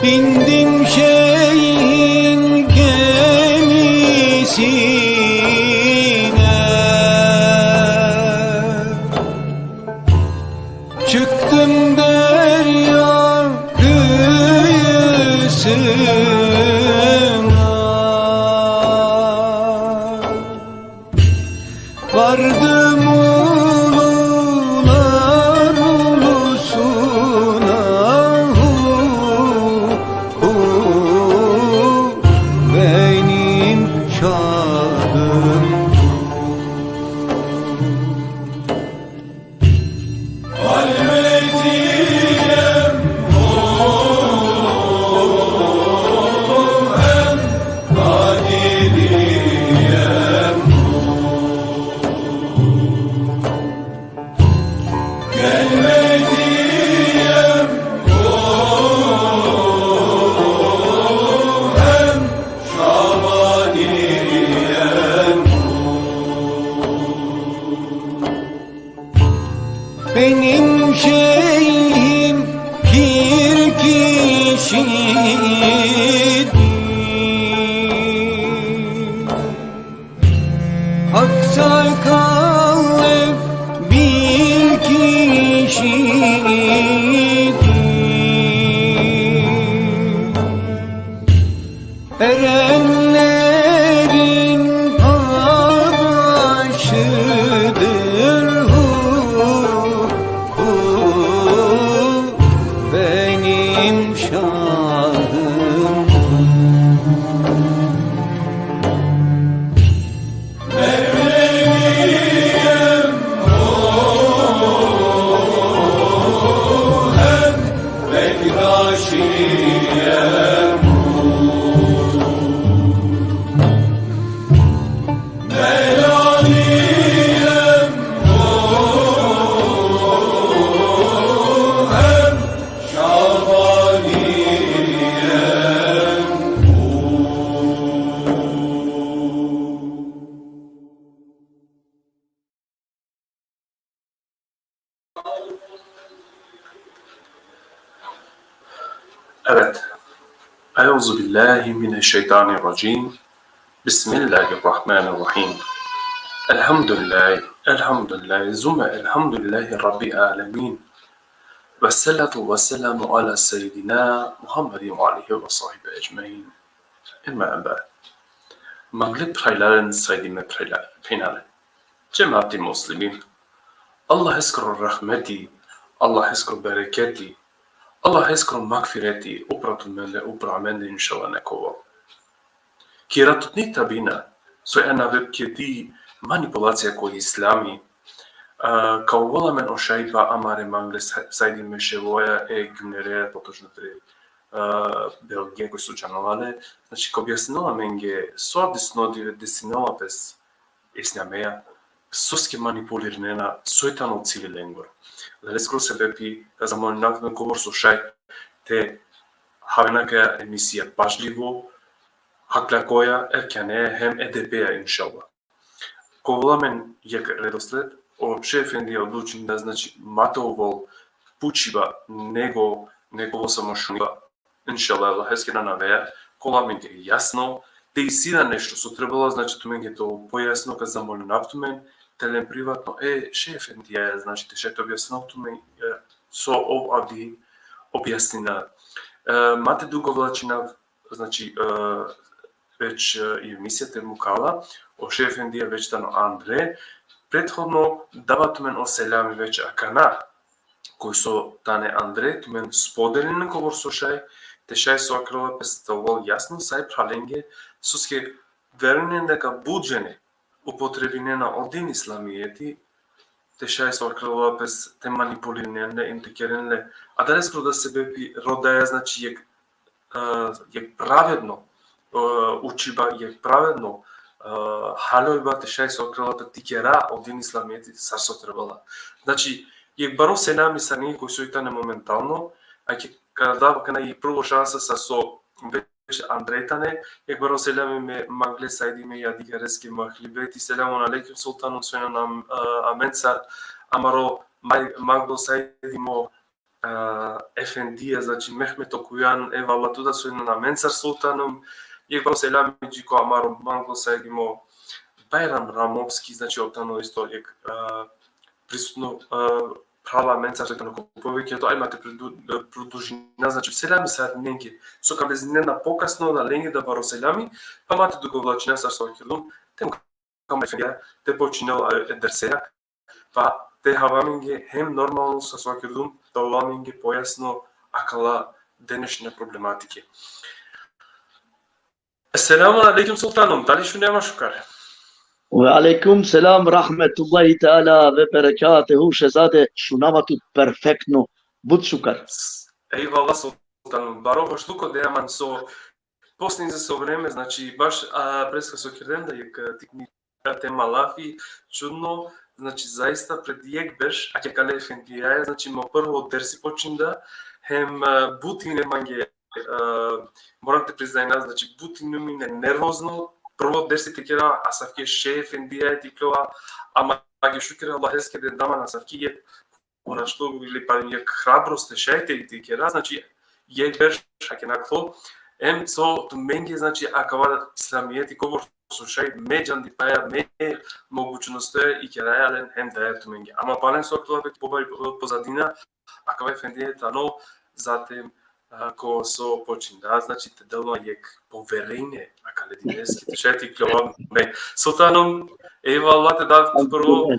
Bindim şeyin gemisine, çıktım derya kıyısına. Vardım ulular ulusuna, benim şadım. Halvetiyem hem kadiriyem gelmediyem hem şabaniyem. Benim şeyhim pir kişidir, hak sakallı bir kişidir. Erenlerin adaşıdır, benim şahım. Mevleviyem hem Bektaşiyem Melaliyem hem Şabaniyem. Evet. Euzubillahimineşşeytanirracim. Bismillahirrahmanirrahim. Elhamdülillahi, zumme elhamdülillahi Rabbil alemin. Vessalatu vesselamu ala seyyidina Muhammedin ve alihi ve sahibi ecmain. Emma ba'd. Magli prajlaren saydime prejlare. Cemaati muslimin. Allah eskro rahmeti, Allah eskro bereketi, Allah eskro magfireti, upratu mende inšallah nekovo. Kiratutni tabina, so je na webketi manipulacija koji islami, kao volamen ošajba amare mangle sajdi meševoja gümlere potočnatri Belgije koji su čanovale, znači kao objasnila menge soadisno desinela bez isnjameja, soske manipulirnena soetano cili lengor. Leskro se bepi, kazamo nakon govor sušaj, te havenaka emisija pažljivo, hakla koja erkene hem EDP-a inšallah. Ko volamen jak redosled, o šefendi odlučim da znači matovol pučiva nego samo šuniva. Inšallah, Allah eskena naveja, ko volamen je jasno, te i sida nešto su trebalo, znači tu men je to pojasno, kad zamolju naptumen, telem privatno, šefendi je, znači te še to objasno tumen, so ovdje objasnina. Mate dugo vlačina, znači već i emisija Termukala, o šefendija već dano Andre, prethodno davatmen oseljami već akana, koji su tane Andre, tumen spodeljene govor sošaj, te šaj su akrova predstavol jasno saj pralenge, suske vernen дека буџене употребинена один исламијети, Deși s-au crăvat pe te manipulirne, intekerenle, a da neskoro da se bebi rodaja, znači je pravedno, učiba je pravedno, halojba deși s-au crăvat pe tikera один исламиети сарсо trebala. Znači, je baro selami sa njih koji su i tane momentalno, a kada je prvo šansa sa so već Andretane, je baro selami me mangle sajdime ja digareski mahlibeti selamun alekim sultanum svena nam amencar amaro maglo sajdimo efendija, znači Mehmet Okuyan evala tuda svena nam amencar sultanum, je baro selami džiko amaro maglo sajdimo Bayram Ramovski, znači optano isto je prisutno prava mencar na kupovike, to imate produžina, znači seljami sa nenke, so kam bez nena pokasno na lengi da baro seljami, pa imate dugovlačina sa svojom, tem kam efendija, te počinal ederseja, pa te havaminge hem normalno sa svojom, da havaminge pojasno akala današnje problematike. Selamun aleyküm sultanım, da li şu nema şukar? وعليكم سلام ورحمة الله تعالى وبركاته شزادة شنواتو perfektno bud šukar. Eyvallah sultanım, baro hoštuko da jaman so posljednje so vreme, znači baš preska so kredem da je tikni tema lafi, čudno, znači zaista pred jek beš, a kje kale efendijaje, znači mo prvo dersi počinda, hem butine mange, moram te priznajna, znači butine mine nervozno, prvo dersi tekera, a savke še efendijaje tiklova, a mage šukera Allaheske den dama na savki je ona što ili pa je hrabrost šajte i tekera, znači je beš, a kje naklo, em so tu menge, znači akava islamijeti kovor slušaj, međan di paja, me mogućnosti i kerajalen hem da je tu menge. Ama panen so aktualno pozadina, akava efendije tano, zatim ko so počinda, znači te delno je poverenje, a kaledineski te šajti kljovan me. Sultanom, eyvallah te da prvo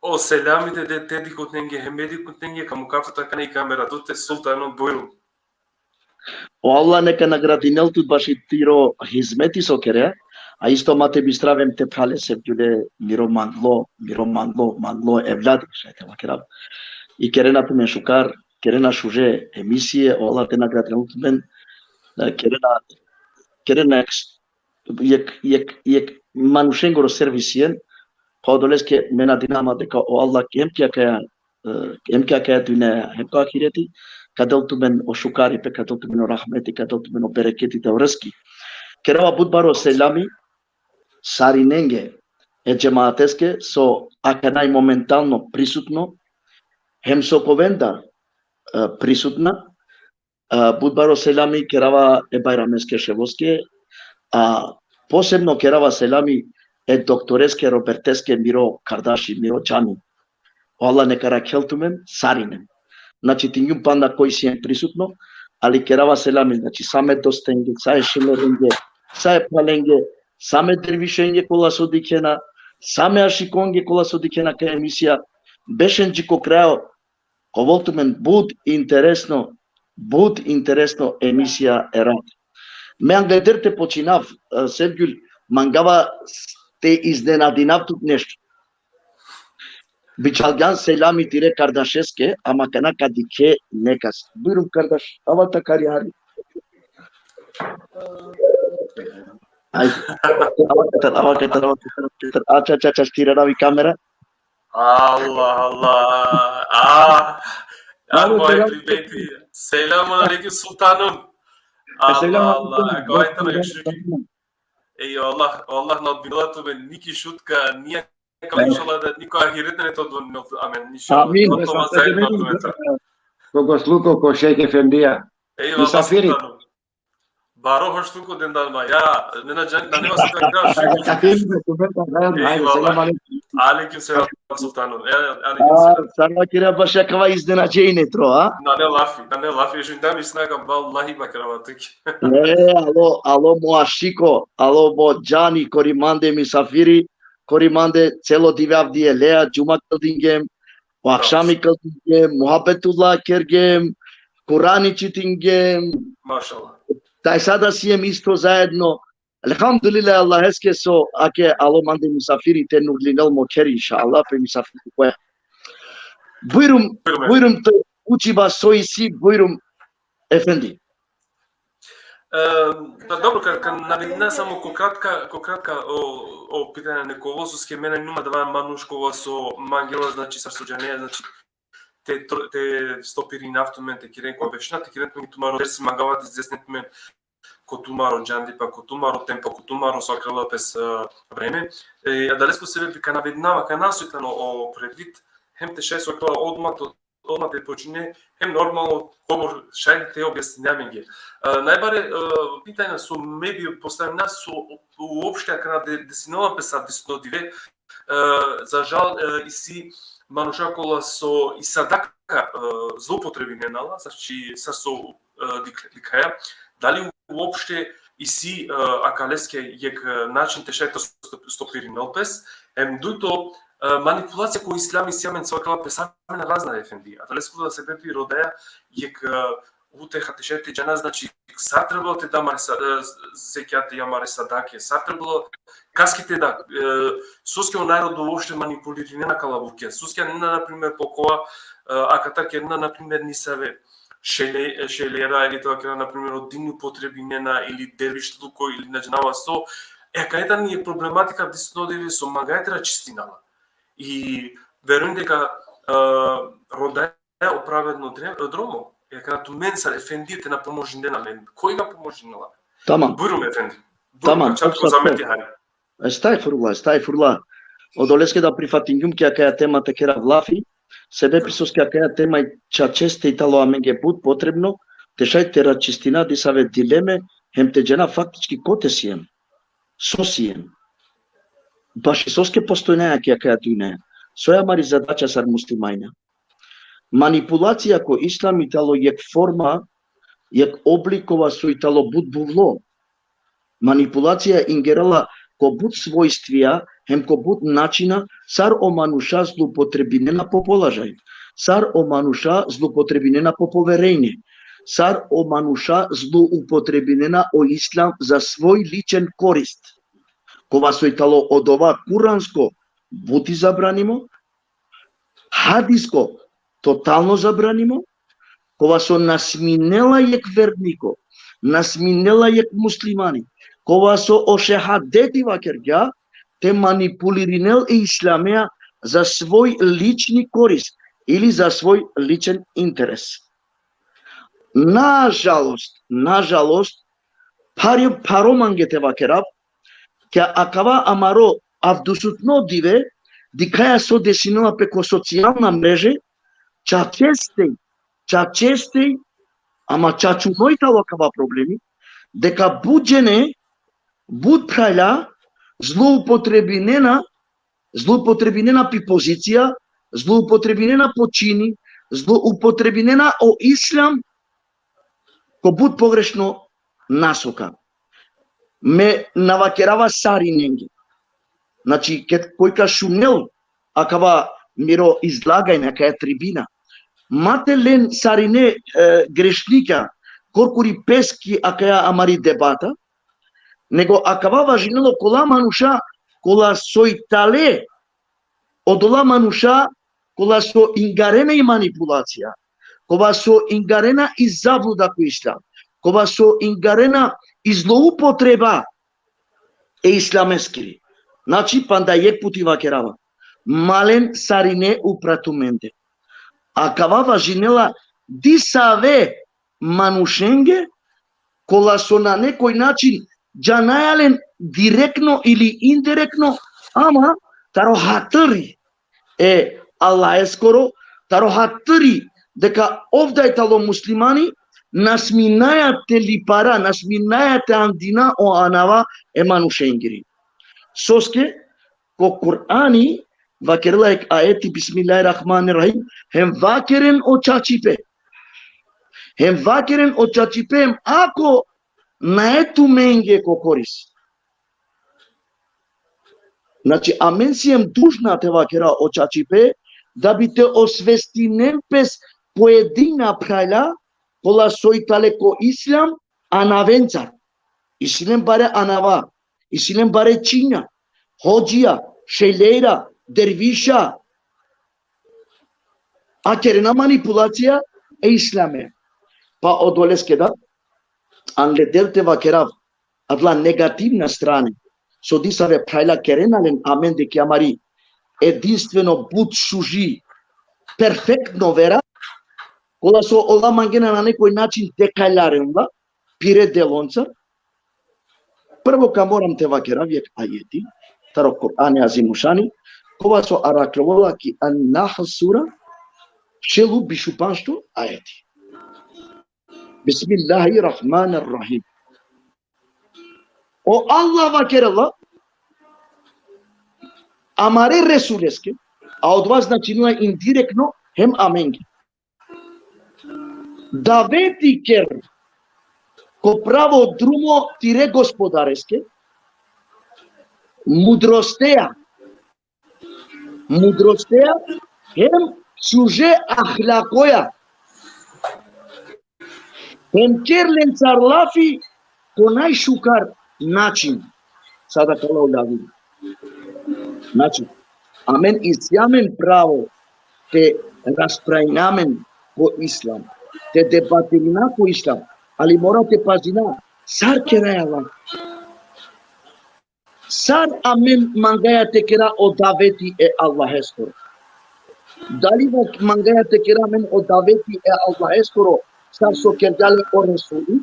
o selamite de tedi kutnenge, hemedi kutnenge, kamu kafta kane kamera, tute sultanom buyurun. O Allah neka nagradi neltud baš i tiro hizmeti sokere, a isto mate bi stravem te prale sevgüle manglo evladi, šajte vakerav. I kerena tu men šukar, kerena šuže emisije, o Allah te nagradi neltud men, kerena jek manušengoro servisien, pa odoleske mena dinama deka o Allah emkja kaya düne hemka ahireti, kadal tu men o šukari pe kadal tu men o rahmeti, kadal tu men o bereketi te o rızki. Kerava budbaro selami, sarinenge e džemaateske so akanaj momentalno prisutno, hem sokovenda prisutna, budbaro selami kerava e bajrameske ševoske, a posebno kerava selami e doktoreske roberteske Miro Kardaši, Miro Čani. O Allah neka rakeltumen sarinem. Znači tinjum panda koji si je prisutno, ali kerava selami, znači same dostenge, saje šimerenge, saje palenge, same dervišenje kola sodikena, same ašikonge kola sodikena ka emisija, bešenđi ko kreo, kovoltumen bud interesno emisija erat. Me anglederte počinav, Sevgül, mangava te iznenadinav тут nešto. Biçalgan selami tire kardeşeske ama kana kadike nekas. Buyurun kardeş, avata kariyari. Ay, avakatar. Aç, tirara bir kamera. Allah. Moje selamun aleyküm sultanım. Allah. Gayetana yakışık. Eyvallah. Allah nadbilatu ben niki šutka nije kao inšala da niko ahiretne ne to donio. Amen. Amin. Kogo sluko ko šejk efendija. Eyvallah sultanım. Baro hoştuko dendalma. Ya ne nema se Eyvallah. Aleyküm selam sultanım. Aleyküm selam. Sana kira başa kava iznenađenje tro, a? Ne lafi. Još da mi snagam, vallahi makravatik. Alo moašiko, alo mo džani, korimande misafiri, korimande celo divavdiye lea, cuma kıldingem, o akşami kıldingem, muhabbetullah kergem, Kur'an čitingem. Mašallah. Taj sada sijem isto zajedno. Alhamdulillah, Allah eske so, ake alo mande misafiri te nurlinel mo keri, inša Allah, pe misafiri koja. Buyurun to učiba soisi, buyurun efendi. Dobro, kad navedna samo ko kratka o pitanja nekovosu, mene numa dva manuškova so mangela, znači sa suđaneja, znači te stopiri naftumente kiren ko vešna, te kiren tu maro ders magavati zdesnetmen ko tu maro džandipa, ko tu maro tempo, ko tu maro sakrala pes vreme. A dalesco sebe bi navednava kanasuitano o predvид, hem te šest sakrala odmah te počine, hem normalno govor šaj te objašnjavanje. Najbare pitanja su mebi postavljena su uopšte kada desinova pesa desnodive, za žal i si manushakola so i sadaka zloupotrebinjenala, znači sad su dikaja, da li uopšte i si akaleske jek način te šajto stopirinal pes, duto manipulacija koju islami sjamen svakala pesamena razna efendija. Da li skuda se bepi rodeja jek uteha te šajte džana, znači sad trebalo te damare zekijate jamare sadake, sad trebalo kaskite da suskeo narodu uopšte manipulirine na kalabuke. Suskea nena, na primjer, pokova, a katarke nena, na primjer, nisave šelera ili това, на пример, от динни потребинена или дервиштуко или наджнава со, кајта ни е проблематика диснодеви со магајтера чистинала. И веруем дека родаја оправедно дромо, каја ту мен са ефендите на поможинде на мен. Кој га поможинала? Tamam. Buyurun efendim. Tamam. Çatko zahmeti hari. Estağfurullah. O dolesc da prifatingum que aquela tema te kera vlafi, sebe pisos que aquela tema cha česte italo amenge bud potrebno, te šaj te račistina di save dileme, hem te džena faktički kotesijem, sosijem. Baš i soske postojneja que aquela tuneja. Soja mari zadaća sar muslimajna. Manipulacija ko islam italo jek forma, jek oblikova su italo bud buvlo. Manipulacija ingerala ko bud svojstvija, hem ko bud načina, sar o manuša zlupotrebinena po položaj, sar o manuša zlupotrebinena po poverenje, sar o manuša zlupotrebinena o islam za svoj ličen korist. Kova su italo od ova kuransko buti zabranimo, hadisko totalno zabranimo, kova su nasminela jek verniko, nasminela jek muslimani, kova su o šehadeti vakerga, te manipulirinel i islamea za svoj lični korist ili za svoj ličen interes. Nažalost, paromangete vakerab, que acaba amaro avdusutno dive, dikaja so desinula peko socijalna mreže, čačestej, ama čačunoj talo akaba problemi, deka budžene, bud prajla, zloupotrebinena pi pozicija, zloupotrebinena po čini, zloupotrebinena o islam, ko bud pogrešno nasoka. Me navakerava sarinengi. Znači, kojka šumel, akava miro izlagajna, kaja tribina, mate len sarine grešnika, korkuri peski, akaja amari debata, nego acaba vaginelo cola manusha, cola soitale, odola manusha, cola so ingarena i manipulacija, cola so ingarena i zabluda cu islam, cola so ingarena i zloupotreba e islameskiri. Znači, panda jek puti vakerava. Malen sarine upratumente. Acaba vaginela disave manušenge, cola so na nekoj način Janajalen direktno ili indirektno, ama taro hatari Allah je skoro, taro hatari deka ovdje talo muslimani nasminajate lipara, nasminajate andina o anava manušengiri. Soske ko Kur'ani vakerla ek ayeti bismillahirrahmanirrahim hem vakeren o čačipe. Hem vakeren o čačipe ako na etu menge ko koris. Znači, amen si jem dužna te vakera očačipe, da bi te osvestinem pes pojedina prajla, pola soitale ko islam, anavencar. Islam bare anava, islam bare činja, hođija, šejlera, derviša. Akerena manipulația e islame. Pa odolesc da? Angle delte vakerav. Adla negativna strane. So disave praila kerenalen amen de chiamari. Edinstveno but šuži perfektno vera, kola so ova mangena na nekoj način dekajlarenla, pire delonca, prvo ka moram te vakeravjek ajeti, taro Kur'ane azimušani, kova so araklovola ki an-Nahl sura, šelu bišupanšto ajeti. Bismillahirrahmanirrahim. O Allah vakerala, amare Resuleske, a od vas načinila indirektno hem amengi. Da veti ker ko pravo drumo tire gospodareske, mudrostea hem suje ahlakoja, hem ker lențarlafi konaj šukar način. Sada kalau da vidim. Znači, amen isjamen pravo te raspravljamen po islam, te debatirina po islam, ali morate pazina, sar kerala. Sar amen mangaya te kera o daveti e Allah eskoro. Dali mangaya te kera amen o daveti e Allah eskoro, sar so kerjale o resuli,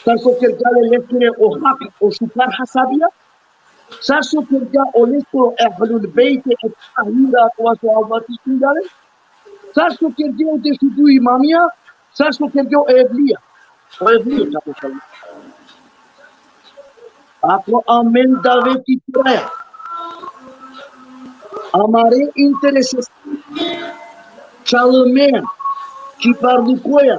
sar so kerjale lekire o hak o şukar hasabiya, Sasso kerja olehku ahlul bait at-tahira wa sahabati sendiri. Sasso kerja de sudu imamia, sasso kerja evliya. Evliya tabii. Ako amen daveti kiraya. Amare intereses çalmaya, kibarlıkoya,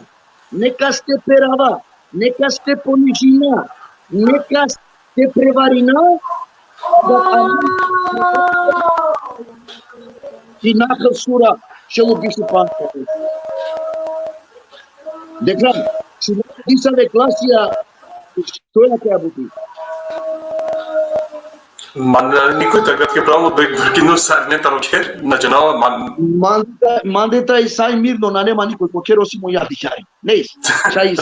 neka ste perava, neka ste ponižina, neka ste prevarina, și Nahl sura šelu bišupanstvo. Deklam, și disa de klasia, što je koja buti? Никой така ќе право да вркину сарнета рокер, на джанава Mandeta i sai mirno, na nema nikoj, ko kero si mu ja dihari. Neis, šaj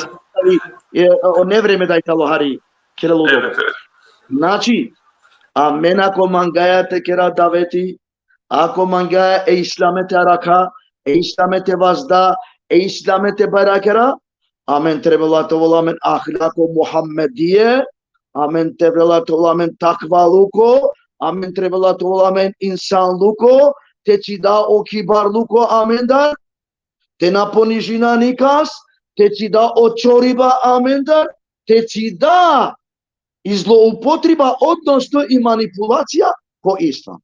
o nevreme da je talohari kerelo dobro. Znači, amen ako mangaya te kera daveti, ako mangaya e islamete araka, e islamete vazda, e islamete barakera, amen trebala to volamen ahlako Muhammediye, amen trebala to volamen takvaluko, amen trebala to volamen insanluko, te ci da o kibarluko amendar, te na ponižina nikas, te ci da o čoriba amendar, te ci da i zloupotriba, odnosno i manipulacija po islam.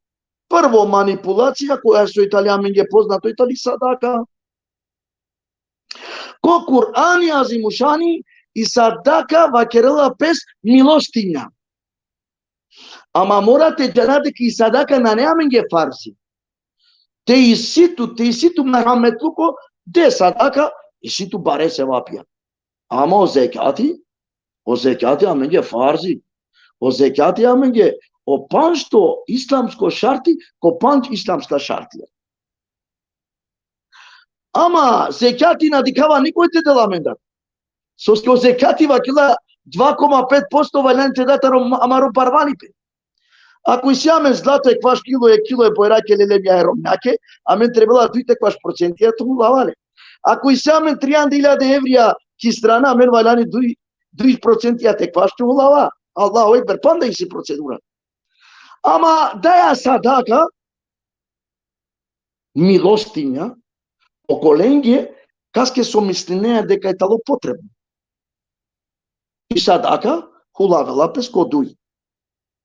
Prvo manipulacija koja su Italijanima je poznato Italiji sadaka. Ko Kur'ani azimušani i sadaka vakerela pes milostinja. Ama morate janate ki sadaka na neamenge farsi. Te isitu merhametluko de sadaka isitu bare sevapya. Ama o zekati amenge farzi. O zekati amenge o panšto islamsko šarti ko panč islamska šartija. Ama zekati nadikava nikoj te dela mendar. Soske o zekati vakila 2,5% valjante dataro amaro parvanipe. Ако изсяме злато е кваш кило е поераке лелемя е ромняке, амен требала туите кваш процентија тому лавале. Ако изсяме 300.000 еврија ки страна, амен валяни 2% те кваш тому лава. Аллаху екбер, панда и си процедура. Ама даја садака, милостиња, околенје, каске со мислинеја дека е тало потребно. И садака, хулавела песко дуј.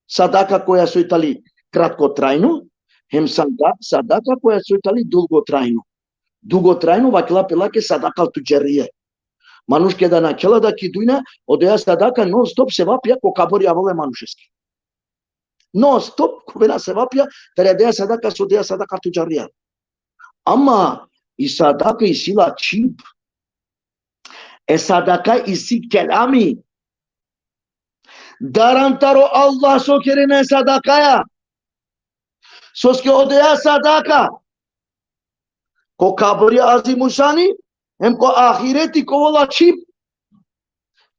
Садака која со Итали краткотрајно, хем садака која со Итали долготрајно. Дуготрајно вакила пелаке садака туџерие. Манушке да начела да кидујна, одеја садака нон-стоп се вапија ко кабори аволе манушески. Нон-стоп ковена се вапија, тередеја садака со одеја садака туџерие. Ама и садака и сила чип. Е садака и си келами. Darantaro Allah so kerene sadakaya. Soske odea sadaka. Ko kabri azimushani, hem ko ahireti ko vola chip,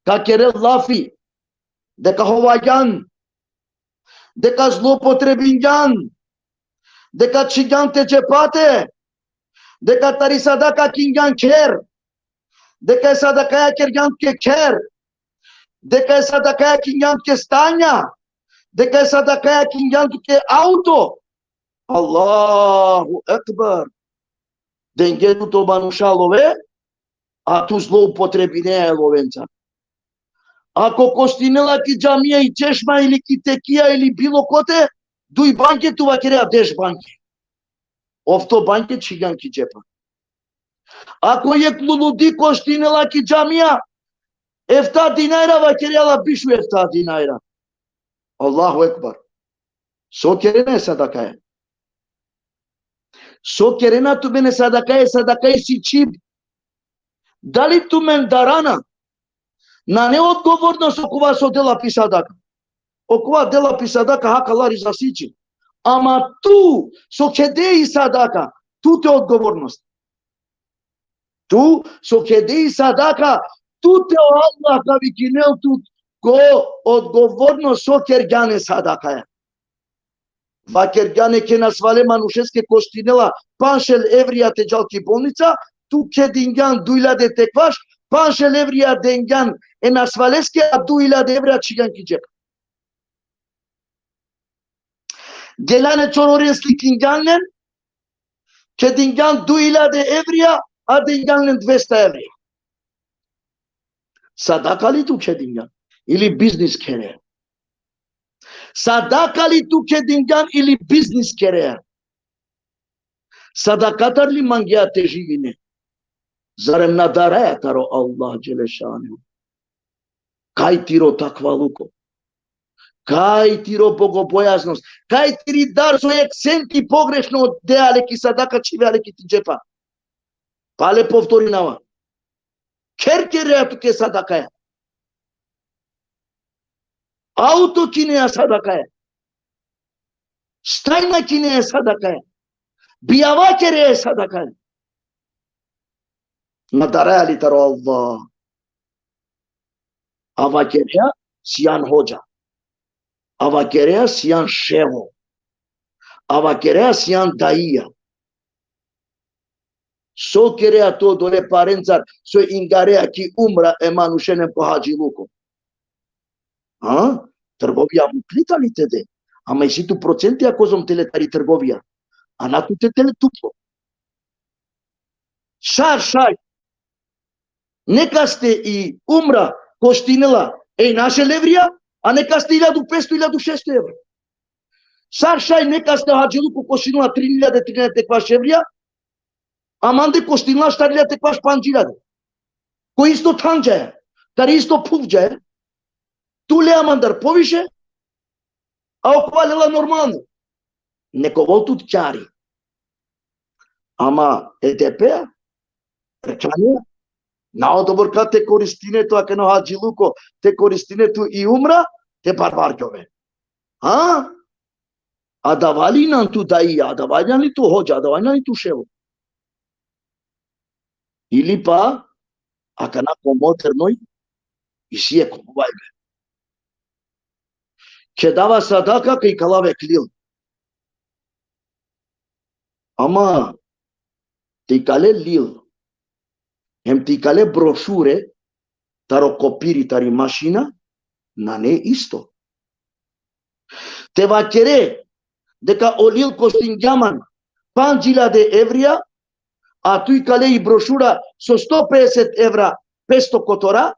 ka kere lafi, de ka hovajan, de ka zlopotrebinjan, de ka chigan te cepate, de ka tarisadaka kingan ker, de ka sadakaya kergan ke ker, de ka sadakaya kingan ke stanya, de ka sadakaya kingan ke auto. Allahu Ekber. Dengetul to banușa love, atunci zloupotrebinea lovența. Ako kostinela ki jamia i češma ili ki tekija ili bilo kote, duj banke tu va kerea deš banke. Ofto banke čigan ki džepa. Ako je kluludi kostinela ki jamia, efta dinajra va kerea la bišu efta dinajra. Allahu Ekber. So kerena je sadakaja. So kerena tu mene sadakaja si čib. Da li tu men darana? Na neodgovornost okova so dela pisadaka. Okova dela pisadaka haka lari za sići. Ama tu so kedei sadaka. Tu te odgovornost. Tu so kedei sadaka. Tu te Allah ka vikinel tu ko odgovornost so kergane sadaka. Va kergane ke nasvale manušeske kostinela panšel evrija te džalki bolnica. Tu kedingan dujla de tekvaš. Panšel evrija dengan en asvaleske a 2.000 evra čigan ki džep. Gelane čororenski kinganen, ke dingan 2.000 evra, a dinganen 200 evra. Sadaka li tu ke dingan? Ili biznis kere? Sadaka li tu ke dingan ili biznis kere? Sadakatar li mangya te živine? Zarem nadaraya taro Allah Đelešanu. Kaj tiro takvaluko? Kaj tiro bogobojaznost? Kaj tiri dar so eksenti pogrešno deale ki sadaka čiveale ki ti džepa? Pale povtorinava. Ker kerea tu ke sadaka je? Auto kinea sadaka je? Stajna kinea sadaka je? Bijava kerea sadaka je? Nadaraya li taro Allah. Ava kerea siyan hoca. Ava kerea siyan sheho. Ava kerea siyan daiya. So kerea to dole parențar so ingarea ki umra e manușene po haji luko. Trgovia muklita li te de. A mai si tu procente a kozom teletari trgovia. Ana tu te teletuplo. Šar. Neka ste i umra kostinela e naše levrija, a neka ste 1.500-1.600 evra. Šaj neka ste hađiluku kostinela 3.000 tekvaš evrija, a mande kostinela 4.000 tekvaš 5.000. Ko isto tanđaja, kar isto puvđaja, tu lea mandar poviše, a okvalela normalno. Neko vol tu ťari. Ama EDP-a, Rečanija, naodobor kad te koristine tu akeno hađiluko, te koristine tu i umra, te barbarkove. A davali nam tu daija, a davali nam li tu hođa, a davali nam li tu ševo. Ili pa, akana po modernoj, i sije kubajbe. Ke dava sadaka kaj kalave klil. Ama, te kale lil. Hem ti kale brošure, taro kopiri, tari mašina, na ne isto. Te va kere, deka olil kostinjaman 5.000 evrija, a tu i kale i brošura so 150 evra 500 kotora,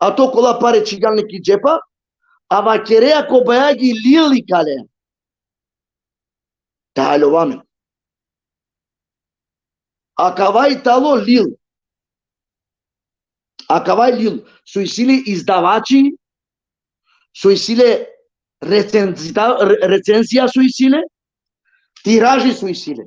a to kola pare čigalnik i džepa, a va kere ako bajagi lili kale. Tahalovame. A kavaj talo lil. Acavai lil, su isile izdavači, su isile recenzija su isile, tiraži su isile.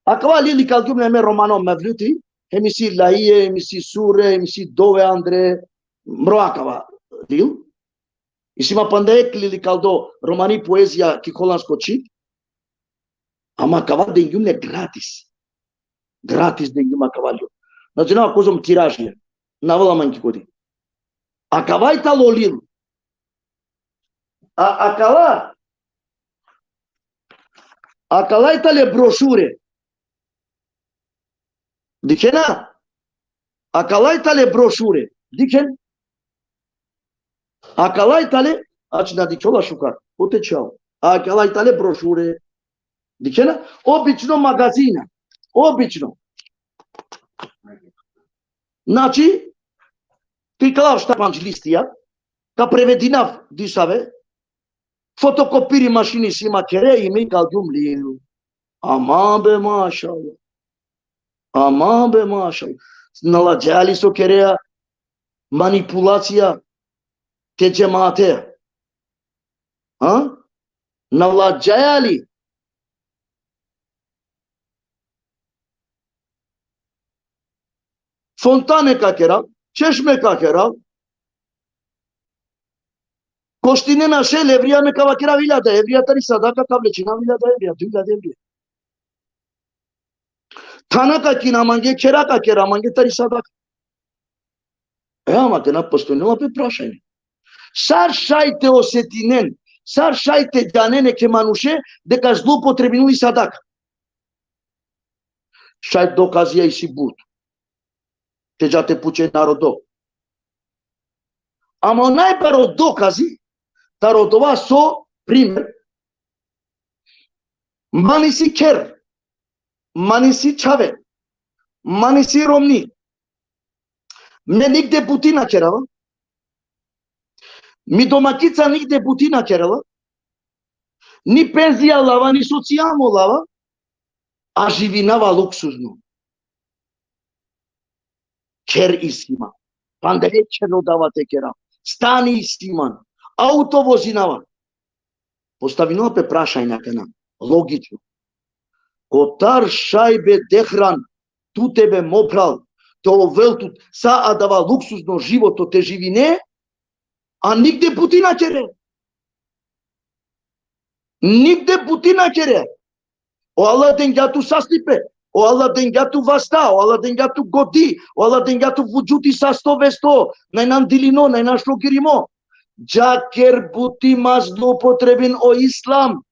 Acavai lil calcum me romano mevluti, emisi laie, emisi sure, emisi dove andre, mro acava lil. Isima pandek lili caldo romani poezia ki kolansko chip. Ama acabat de engiumne gratis. Gratis de engium acabat eu. Nós não acusamos tiragem. Não vou lá manque codi. Acabai tal olil. Acala itale broșure. De ce na? Acala itale broșure. De ce? Acala itale acina de ciola șucar. Uite ce au. Acala itale broșure. De ce na? Obično magazine. Obično. Znači, ti clav šta evangelistia, ca prevedinav disave, fotocopiri mașini si macherei mi cal dumliu. Amabe mașallah. Amabe mașallah. Nalađali so kerea manipulacija te cemaate. Ha? Nalađali. Fontane ca erau, çeşme ca erau, coștinena șel, evria me ca era vila de evria tari sadaka cavlecina vila de evria, vila de evria. Thana ca kina mange, chera ca era mange tari sadaka. Ama tena păstunela pe prașani. Sar șaite osetinen, sar șaite danene che manușe, de ca zlu potrebinului sadaka. Șait docazia si but. Te già te puce narodo. Ама най-първо докази, това со пример. Мани си Кер, мани си Чаве, мани си Ромни. Ме нигде Путина керала. Ми домакица нигде Путина керала. Ни пензия лава, ни социално лава, а живинава луксузно. Ker isima. Pandele cerno davate kera. Stani isiman. Auto vozinava. Postavino pe prašajna kana. Logično. Kotar šajbe dehran tu tebe mopral. To veltu sa adava luksuzno životo te živine, a nigde Putina kere. Nigde Putina kere. O Allah dengatu saslipe. O Allah dengatu vasta, o Allah dengatu godi, o Allah dengatu vujuti sasto vesto, najnan dilino, najnan šlogirimo. Jaker buti mazlu potrebin o Islam.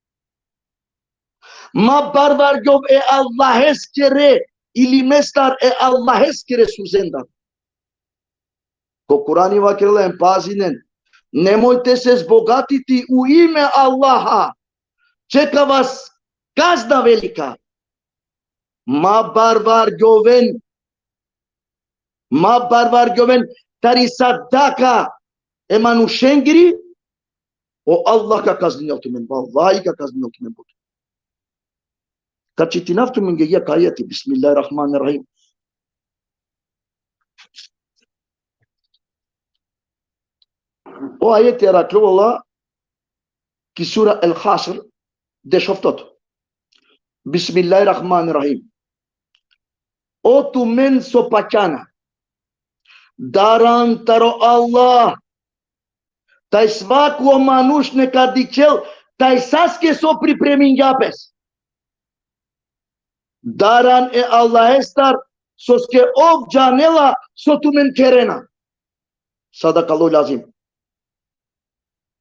Ma barvargov e Allaheskere, ili mestar e Allaheskere suzenda. Ko Kurani vakerle en pazinen, nemojte se zbogatiti u ime Allaha. Čeka vas kazna velika. Ma barbar gjoven tari sadaka e manushengiri o Allah ka kaznil tumen vallahi ka kaznil tumen but ka citinaf tumen ge ya ayati bismillahirrahmanirrahim o ayet era klola ki sura al-Hashr de shoftot bismillahirrahmanirrahim. O tu men sopacana, daran taro Allah, taj svako manušne kad dičel, taj saske so pripremingapes. Daran e Allah estar, soske ov janela, so tu men kerena. Sadakallahu lazim.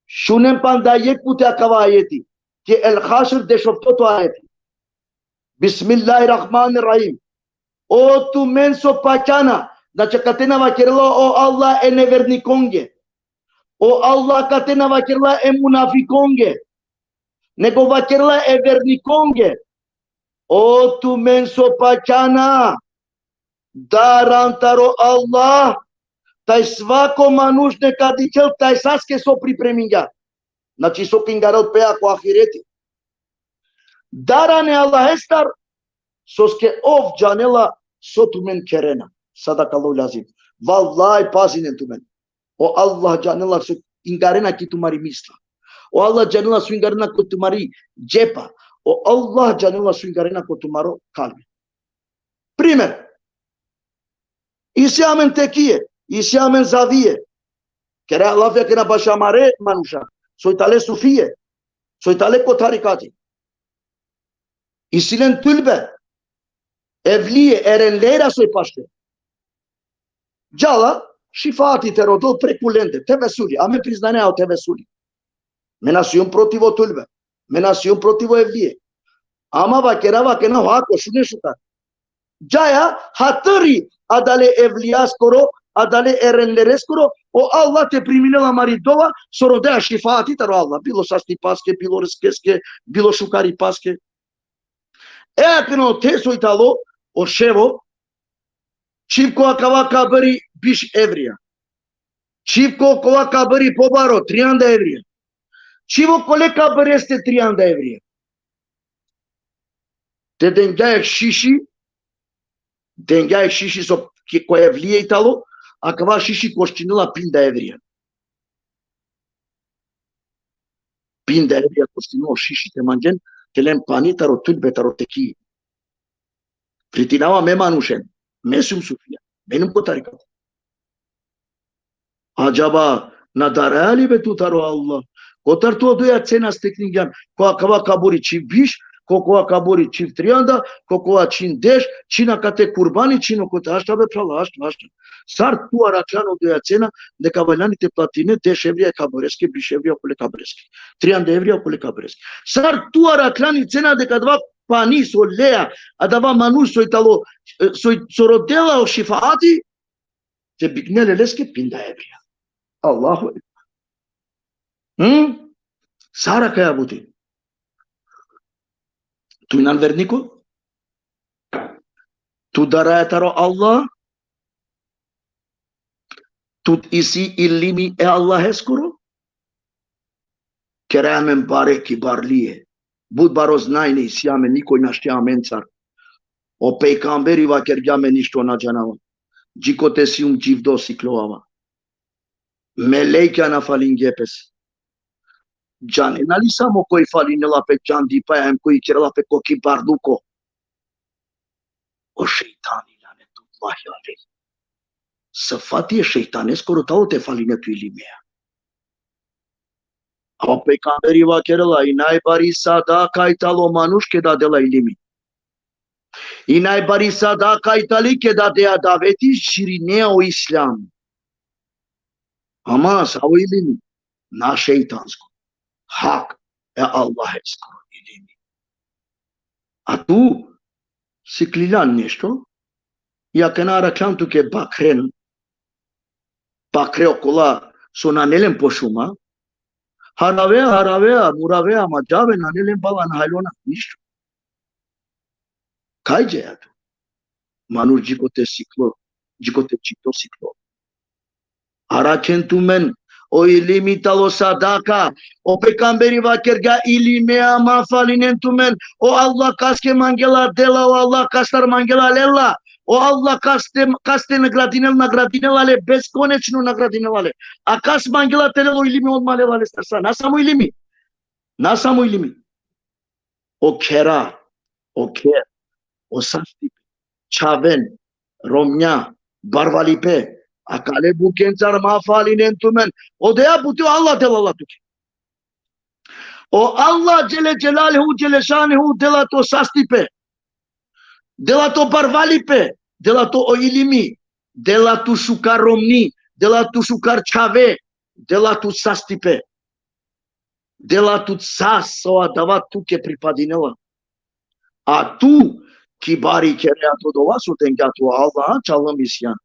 Shunem panda yek pute akava ayeti, ki el-Hashr de shoftoto ayeti. Bismillahirrahmanirrahim. O tu menso pacana, znači katena vakerla o Allah e nevernikonge. O Allah katena vakerla e munafikonge. Nego vakerla e vernikonge. O tu menso pacana, darantaro Allah, taj svako manušne kadičel, taj saske so pripreminja. Znači so pingarel pe ako ahireti. Darane Allah estar, soske ov janela sotumen kerena. Sadakallahu lazim. Vallahi pazinen tumen. O Allah janela so ingarena ki tumari misla. O Allah janela so ingarena ko tumari jepa. O Allah janela so ingarena ko tumaro kalbi. Primer. Isiamen tekie, isiamen zavie. Kere Allah ve kena bashamare manusha. Soitale sufie. Soitale kotarikati. Isilen tülbe. Evliye erenlere soi paște. Gjalla, shifati te rodol prekulente, te vesuli, a me priznanea te vesuli. Menacion protivo tülbe. Menacion protivo evliye. Ama vakerava que não hako shune shuta. Jaya hatari adale evliaskoro, adale erenlereskoro, o Allah te primine la maridova, sorodea shifati taro Allah, bilo sasti paske, bilo riskeske, bilo shukari paske. Ea că no te soitalo, o shevo, chipko akava kabari bish evria. Chipko koa kabari pobaro, 30 evria. Chivo kole kabari este 30 evria. Te dengaia shishi so ko evlie italo, akava shishi koštinila pinda evria. Pinda evria koštinilo shishi te mangen, te lem panitaro tulbe taro teki. Pritinawa me manushen, mesum sufia, benim kotarikat. Acaba nadarali be tutaro Allah. Kotar tu doya cena stekningan, ko akava kaburi çiviş, kokoa kaburi çift 30, kokoa 50, cina cate curbani, cino cote așa be prala, așa. Sar tu araclano doya cena, de cavalani te platine, 10 evria caboresche, biș evria cole caboresche. 30 evria cole caboresche. Sar tu araclani cena de cadva pani solea, adava manus soitalo, sorodela o shifaati, te bignele leske pinda evria. Allahu Sara kaya buti. Tu inan vernico? Tu daraya taro Allah? Tu isi illimi e Allah eskuro? Keramen bare kibarliye. Bud baroz naine isiame niko inașteame în țară. O peicamberi va kergeame niște na janawa. Jicotesium jivdo sikloava. Meleika na falingepes. Jan, analisamo coi faline la pe Jan di pa am coi chiar la pe cochi barduco. O șeitani la netullahi alei. Să fatie șeitanesc corutau te faline tu ilimea. O pe camberi va chiar la inai bari sada caitalo manuș che da de la ilimi. Inai bari sada caitali che da de adaveti șirinea o islam. Ama sau ilimi. Na șeitansco. Hak e Allah eskoro ilimi. A tu siklilan nešto, ja că n-ara clantu che bakreo cola sonanelem poșuma, haravea, muravea, majave, nanelem bala na hailona, ništo. Kaj je ja tu? Manur jikote ciclo ciclo. Ara kentumen, o ilimita sadaka, o pecamberi va kerga ilimea ma falinentumen, o Allah kaske mangela dela, o Allah kastar mangela lela, o Allah kaste nagradinel ale, bezkonečnu nagradinel ale. A kas mangela telelo ilimi olmale ale starsa. Nasamo ilimi. O kera, o sasti, chaven, romnya, barvalipe, akale bukencar mafalinen tumen. O de ya butu Allah delala tuki. O Allah cele celaluhu cele şanehu delato sastipe. Delato barvalipe. Delato o ilimi. Delato şukar romni. Delato şukar çave. Delato sastipe. Delato sas o adava tu ke pripadinela. A tu kibari kerea todova su tengato Allah çalım isyan.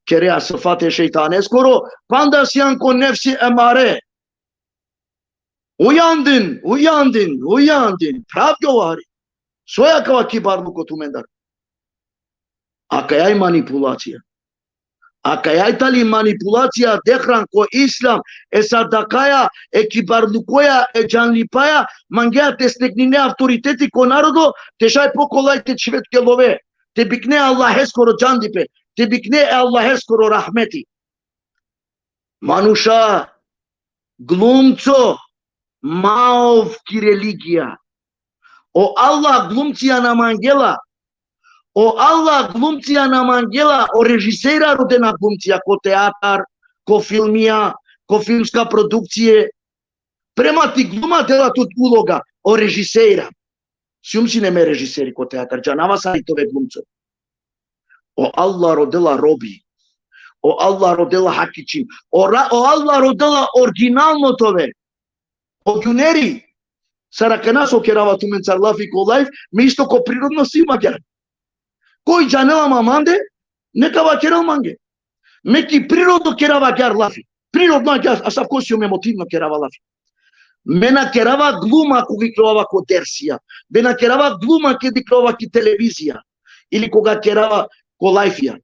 Kerea să fate şeytaneskoro, pandasyan con nefsi emare. Uyandın. Pravdo var. Soya kava kibarlık otumendar. Akayay manipulacija. Akayay tali manipulacija dehran ko islam, e sadakaja, e kibarlukoja, e janlipaja, mangea te steknine autoriteti ko narodo, te šaj pokolajte čvetke love. Te bikne Allah eskoro jandipe. Te bikne Allah eskoro rahmeti. Manusha, glumco, maov ki religija. O Allah glumcija na mangela. O Allah glumcija na mangela. O režiseira rodena glumcija. Ko teatar, ko filmija, ko filmska produkcije. Prema ti gluma dela tut uloga. O režiseira. Sium si ne me režiseri ko teatr, džanava sajtove glumce. O Allah rodila robi. O Allah rodila hakičin. O Allah rodila originalno tove. O gjuneri. Sarakanas o kerava tu mencarlafi ko life, me isto ko prirodno si magyar. Koji džanela mamande, neka va kerel mange. Meki prirodno kerava gyar lafi. Prirodno gyar, așa kosium emotivno kerava lafi. Mena kerava gluma cu diclova cu tersia. Mena kerava gluma că diclova cu televizia. Ili koga kerava cu life-ia.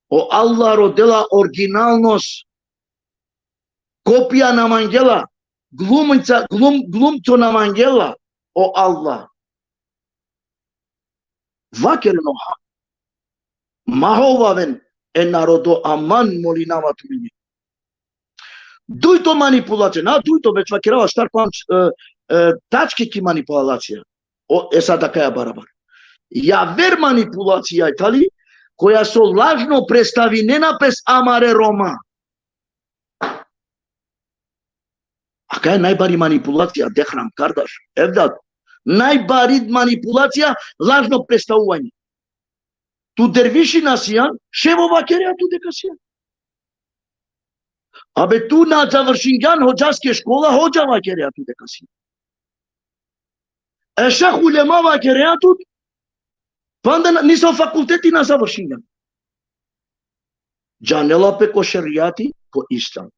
O Allah rodela originalnos. Kopija nam angela. Glumco nam angela. O Allah. Vaker noha. Mahovaven en narodo aman molinava tu mine. Duj-to manipulație, na, duj-to, već vakirava štar pamć tačke ki manipulacija. E sada kaja barabar. Ja ver manipulacija Italiji, koja so lažno predstavinena pes amare Roma. A kaja najbari manipulacija, dehram, kardaš, evdat. Najbari manipulacija, lažno predstavuvanje. Tu derviši nasijan, ševo vakerea tu dekasijan. Abe tu na završingan hođaske škola, hođa vakerea tu dekasijan. Așa ulema vakerea tu, panda niso fakulteti na završingan. Džanela pe ko šerijati, ko islam.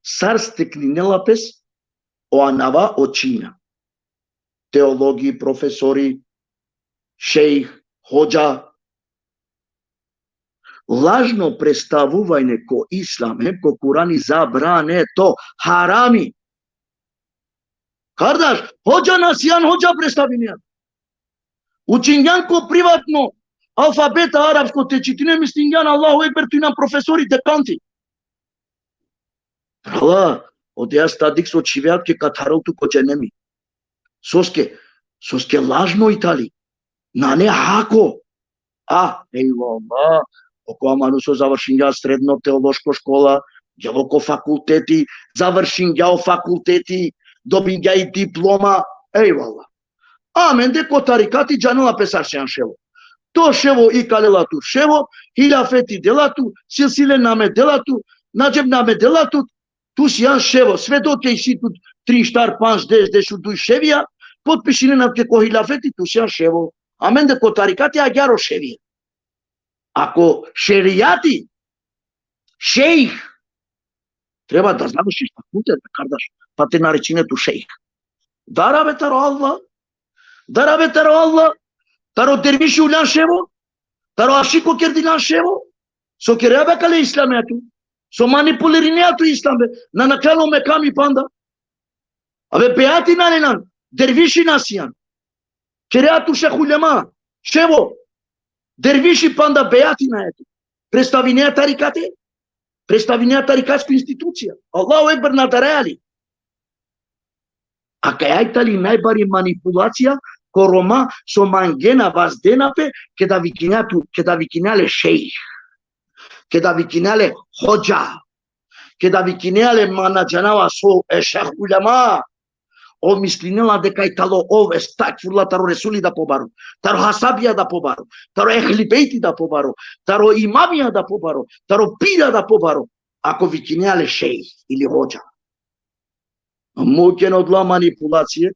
Sar steklinela pes o anava o Čina. Teologii, profesori, šejh, hođa. Lažno predstavuvanje ko islam, ko Kurani zabrane to, harami. Kardaš, hođa nasijan, hođa predstavinijan. Učinjan ko privatno, alfabeta arapsko te čitine mislinjan, Allahu Ekber, tu nam profesori dekanti. Prava, od ja stadik so čivjatke katarov tu ko dženemi. Soske lažno Itali. Na ne hako. Allah. Oko amanuso završinja sredno teološko škola, jeloko fakulteti, završinja o fakulteti, dobinja i diploma, eyvallah. Amen de ko tarikati džanela pesaršen ševo. To ševo i kalela tu ševo, hilafeti delatu, silsile name delatu, nađeb name delatu, tu si jan ševo, sve dok je si tu 3, 4, 5, 10, 10, duj ševija, potpišine nam ke ko hilafeti, tu si jan ševo. Amen de ko tarikati a gyaro ševije. Ako šerijati, šejh, treba da završiš fakultet, kardaš, pa te narečine tu šejh. Darabe taro Allah, taro derviši ulan ševo, taro ašiko kerdilan ševo, so kerebe kale islameatu, so manipulerineatu islambe, na nakalo mekami panda. Ave beati nalenan, derviši nasijan, kereatu šehulema, ševo, derviši panda beatina etu. Predstavinea tarikate? Predstavinea tarikatsku institucija. Allahu Ekber na tareali. A kaj Itali najbari manipulacija ko Roma so mangena vazdenape kada vikinale šejh. Kada vikinale hođa. Kada vikinale manađanava so šeh ulema. O mislinela deka Italo ov estakfurla taro resuli da pobaru, taro hasabija da pobaru, taro ehlibeiti da pobaru, taro imamija da pobaru, taro pira da pobaru, ako vikineale šejh ili hođa. Muken odla manipulacije,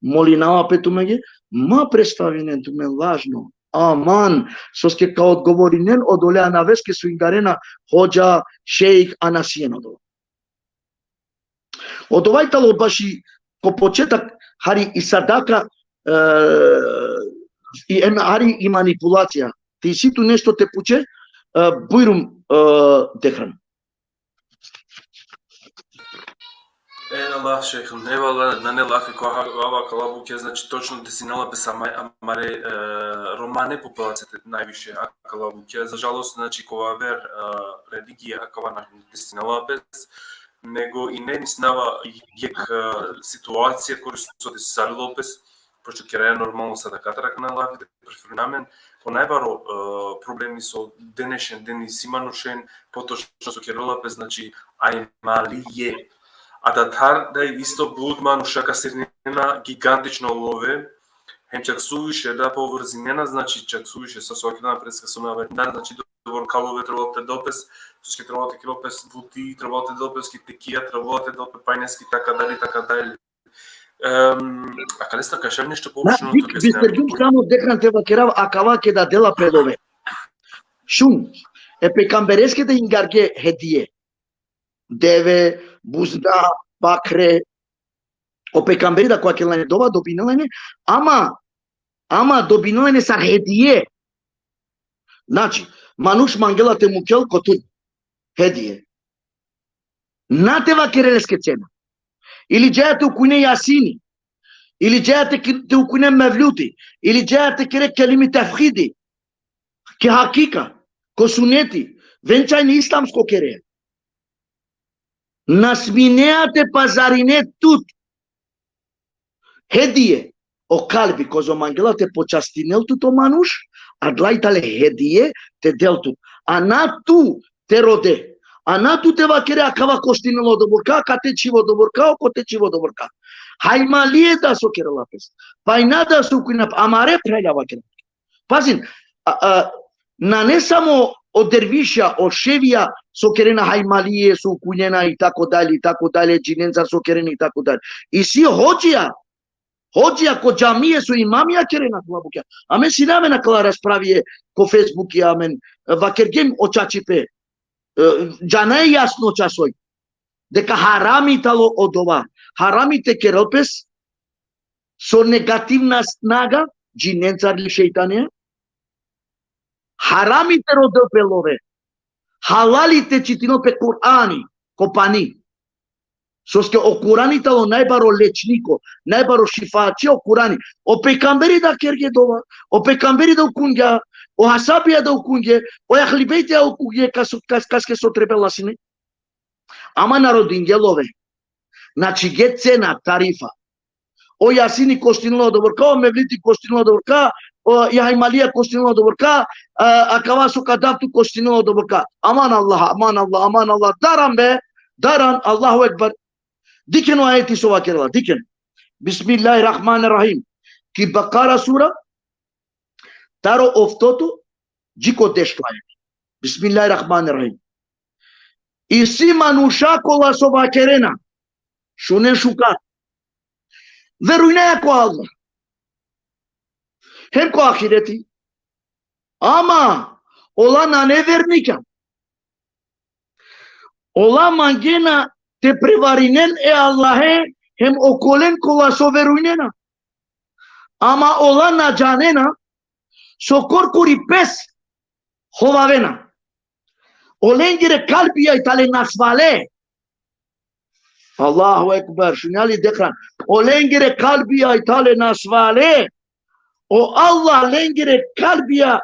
molinava pe tumege, ma predstavinen tume lažno, aman, soske kao odgovorinen od olea naveske su ingarena hođa, šejh, anasijen od ovo. Od ovaj talo baši ko početak hari i sadaka hari i manipulacija. Ti si tu nešto te puče, bujrum dehran. Allah šejh, nevala na ne lake ova kalabuke, znači točno da si nalapisa amare romane populacijete najviše kalabuke. Za žalost, znači kova ver religija akava na si nalapis, nego i ne misnava jek situacija koju su se sari lopes, pošto kjer je normalno sada katarak na lavi, da preferinamen, po najbaro problemi su denešen, denis imanušen, potočno su kjer lopes, znači ajmalije. A da je isto budman u šaka sirnina gigantično love, čak suviše da povrzi ne naznači čak suviše sa svaki dan preskasunava, ne znači dovolj kalove trebate dopes, всички trebate kilopes buti, trebate dopes kitекija, trebate dopes pajneski така дали. А къде сте кажем нещо повече? Бистергим само дехан те вакерав акава ке да дела предове. Шун, пекамбереске да ингарге хедие. Деве, бузда, бакре, o pecamberi da qualche lane dova dobinelene, ama dobinelene sa hediye. Znači, manuš mangela te mukel kotun. Hediye. Na te vakereske cena. Ili jate ukune yasini. Ili jate te ukune mevluti. Ili jate kere kelimi tafhidi. Ke hakika. Ko suneti. Venčaj ni islamsko kere. Nasmineate pazarine tut. Hediye, o kalbi, kozo mangela te počastinel tu to manuš, a dlajtale hediye te del tu. A na tu te rode. A na tu te va kere akava kostinelo doborka, ka te čivo doborka, o ko te čivo doborka. Hajmalije da so kere lapes. Pa i nada su kujnap, amare prelja va kere. Pazin, na ne samo od derviša, od ševija so kerena hajmalije, su kujnjena i tako dalje, džinenca so kerena i tako dalje. I si hođija ko džamije su imamija kerena klabukja. Amen si name nakala raspravije ko Facebooki, amen. Vakergem očačipe. Džana je jasno časoj. Deka haramitalo od ova. Haramite kerelpes so negativna snaga, džinenca ili šeitanija. Haramite rodopelove. Halalite čitinope Kur'ani, kopani. Soske o Kurani talo najbaro lečniko, najbaro šifači o Kurani. O pekamberi da kerge dova, o pekamberi da ukungja, o hasabija da ukungje, o jahlibejte da ukungje kaske so trebela sine. Ama narodinjelove, znači ge cena tarifa. O jasini kostinilo doborka, o mevliti kostinilo doborka, o jahajmalija kostinilo doborka, a kavasu kadavtu kostinilo doborka. Aman Allah, daran be, daran, Allahu Ekber. Diken o ayeti sova kerala, diken. Bismillahirrahmanirrahim. Ki Bakara sura, taro oftoto, jiko deshto ayeti. Bismillahirrahmanirrahim. Isi manusha kola sova kerena, šunen šukat. Verujne ko Allah. Hem ko ahireti. Ama olana ne vernika. Ola mangena te prevarinen Allah'e hem okolen kola so verujnena. Ama olana canena sokor kuri pes hovavena. Olengire kalbiya itale nasvale. Allahu Ekber. Şunali dekran. Olengire kalbiya itale nasvale. O Allah lengire kalbiya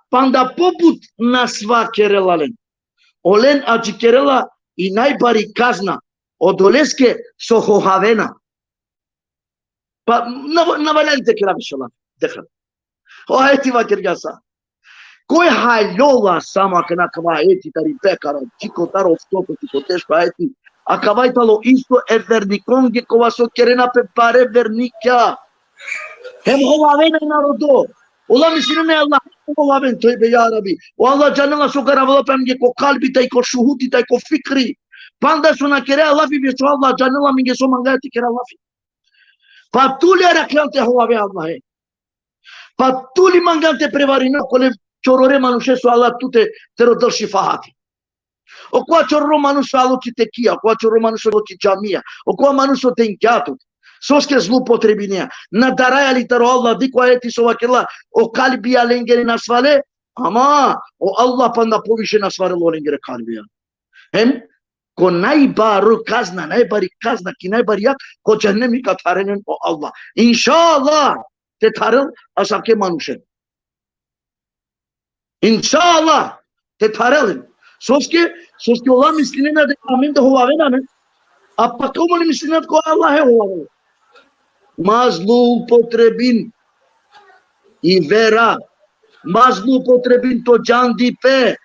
panda poput nasva kerelalen. Olen acı kerela i najbari kazna odoleske sohohavena. Pa navaljajte kera višala. Dekran. O ajeti vakergasa. Koji haljola sama kana kava eti tari pekara, čiko taro vtoto, čiko teško eti, a kava talo isto vernikonge kova so kerena pe pare vernikja. Hem hovavena narodo. Ola mislime Allah hovaven to be ya Rabbi. O Allah canına so karavala pemge ko kalbi tay ko şuhuti tay ko fikri. Panda suna kere Allah bi so Allah canına minge so mangati kere Allah. Patuli araklante hovave Allah. Patuli mangante prevarina kole chorore manushe so Allah tute terodal shifahati. O qua chorro manusho alo tekia, o qua chorro manusho ti jamia, o qua manusho te inquiato. Soske zlupotrebinija. Nadaraja li taro Allah, diko ajeti so vakela, o kalbija lengere nasvale, ama o Allah panda poviše nasvare lo lengere kalbija. Hem, ko najbari kazna, ki najbari jak, ko cehennemi ka tarenen o Allah. İnşallah te tarel asake manushen. İnşallah te tarelin. Soske ola mislinena de amin de hovavena men. Appa komuni mislinat ko Allah he hovavena. Mazlupotrebin i vera, mazlupotrebin to jandi pe,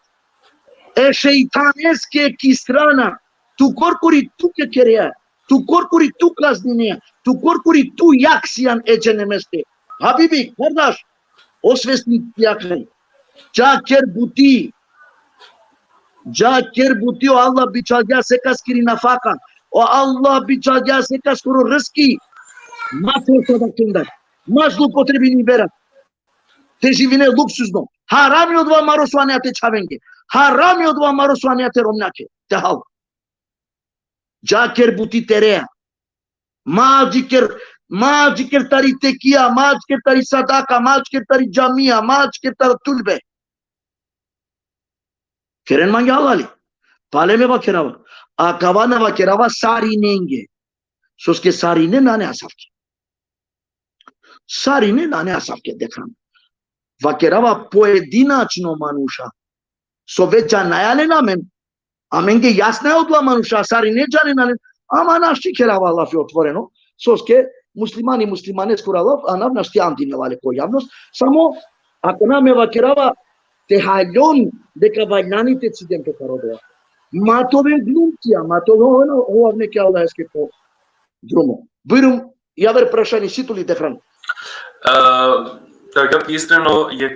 e šeitaneske ki strana, tu korkuri tu kekereja, tu korkuri tu kaznenija, Tu corcuri tu jaksian egenemeste. Habibi, kardeş, osvesni yakay. Jaker buti o Allah biçalya sekas kiri nafaka. O Allah biçalya sekas kuru rızki. Mas ortada kendar. Mas lu potrebini vera. Te živine luksuzno. Haram je od dva marosvanjate čavenge. Haram je od dva marosvanjate romnjake. Te hal. Jaker buti terea. Magiker tari tekia, magiker tari sadaka, magiker tari jamia, magiker tari tulbe. Keren mangi halali. Paleme bakerava. Akavana bakerava sarinenge. Soske sarine nane asavke. Sarine nane asavke dekhan. Vakerava pojedinačno manuša. Soveća najale namen. Amenge jasna je odla manuša, sari ne džane nalen. Ama naši kerava lafi otvoreno. Soske muslimani muslimanesku ralaf, a nav našti antinevale ko javnost. Samo ako nam je vakerava te haljon deka valjnani te cidem pe karodova. Matove glumtija, matove ovo neke allaheske po drumo. Buyurun, yaver prašani situli tehran. Така истинно е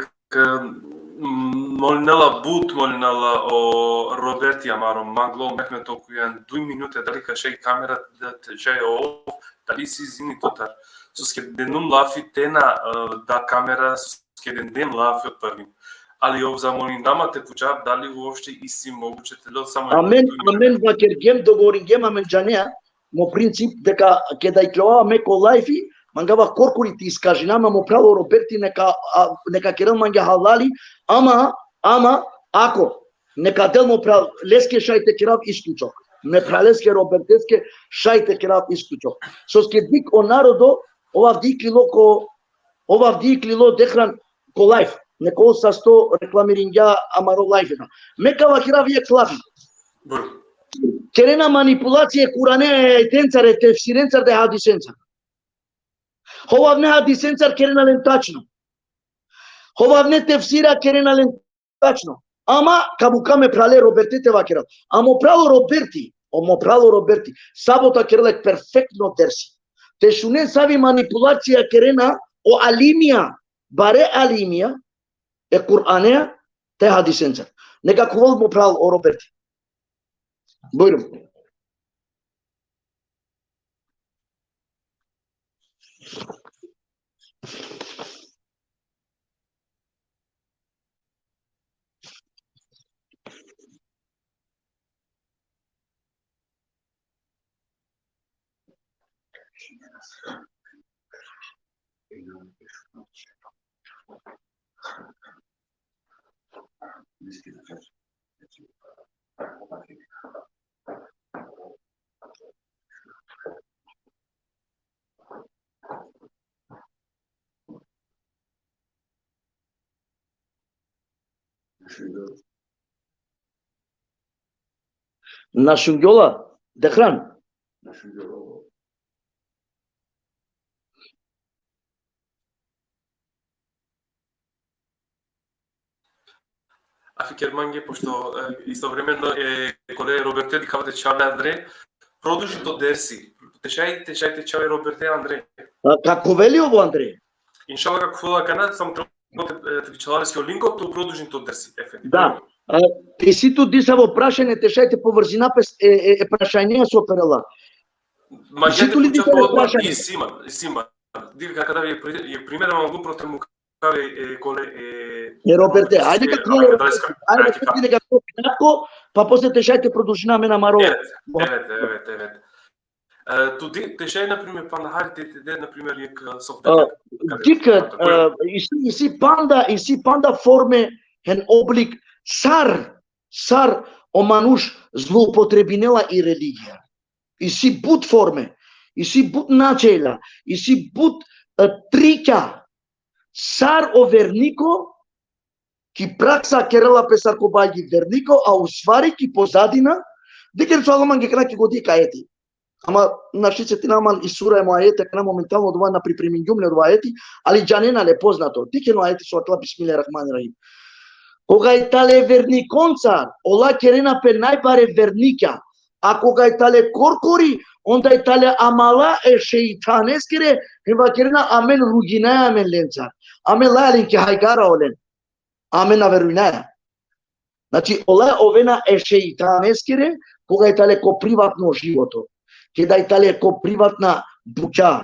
молнела бут молнела о Роберти Амаро Мангло мехме толку 2 минути дали кашей камера да тече о дали си зини тотар со ке денум лафи тена да камера ке ден лафи од први али ов замолин дамате куча дали воопште иси могуче тело само Amen vakергem dogoringem amen janea mo princip дека ќе да иклова меко лайфи mangava corcuri ti skajina mamo pravo Roberti neka kerel mange halali ama ako neka delmo prav leske šajte kerav isključok me praleske Roberteske šajte kerav isključok soske dik o narodo ova vdikli dehran ko life neko sa 100 reklamirinja amaro life meka vakirav je klavi kerena manipulacije kurane tențare tefsirențar de hadisențar Hovavne hadisențar kerenalen tačno. Hovavne tefsira kerenalen tačno. Ama kabukame prale Roberti te vakera. Amo pralo Roberti. Sabota kerelek perfectno dersi. Te šunen savi manipulacija kerena o alimia. Bare alimia e Kur'anea te hadisențar. Neka kuvol mo pralo o Roberti. Buyurun. Na Shungyola, Dehran. Afirmanje, pošto istovremeno je kolega Roberto di kao tečave Andrej, produži to dersi. Tečaj Roberto Andrej. Kako veli ovo Andrej? Inšala kako hvala kanal, samo tečavareski linko, to produžim to dersi. Da. Ти си тут дисаво прашање те шајте по врзина е прашање со оперела. Ма ја те почува и сима. Дика када е примерно го против му каве коле Роберте, ајде како кратко, па после те шајте продолжина ме на Маро. Evet. Туди те шај например па на харите те например јак софтвер. Дика иси панда форме hen oblik Sar o manuș zloupotrebinela i religija. I si but forme, i si but načela, i si but trića. Sar o vernico, ki praksa kerela pe sarkobagi vernico, a u stvari ki pozadina, diker su alaman gekana ki godi kaeti. Ama naši se ti namal isurajemo ajete, kana momentalno dva na pripreminjumle dva ajeti, ali džanena le poznato. Diker no ajeti su atla bismillahirrahmanirrahim. Koga je tale vernikoncar, ola kerena pe najpare vernika, a koga je tale korkori, onda Italia amala e şeytanes kire hevakirina amen rugina amen lenca amen lalin ki haykara olen amen averuna znači ola ovena e şeytanes kire koga Italia ko privatno životo kada Italia ko privatna buća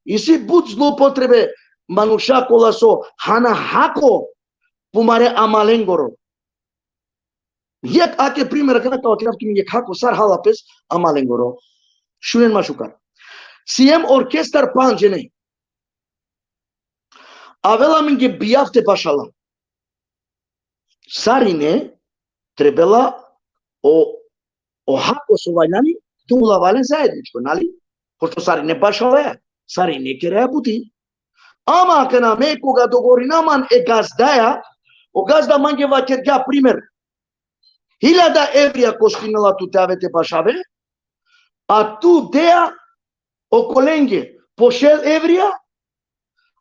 i si bud zloupotrebe manuša kola so hana hako pumare amalengoro Yek ake primera kana ka wakina kimi yek hako sar halapes amalengoro shunen mașucar siem orchestar panjene avela minge biafte pașala sarine trebela o hako sovainani tu la valen zajedničko nali pošto sarine pașala sarine kerea puti ama kana me koga dogorinaman e gazdaja o gazda mange va kergea primer 1000 evria costină tu te avete pașave a tu dea o colenghe poșel evria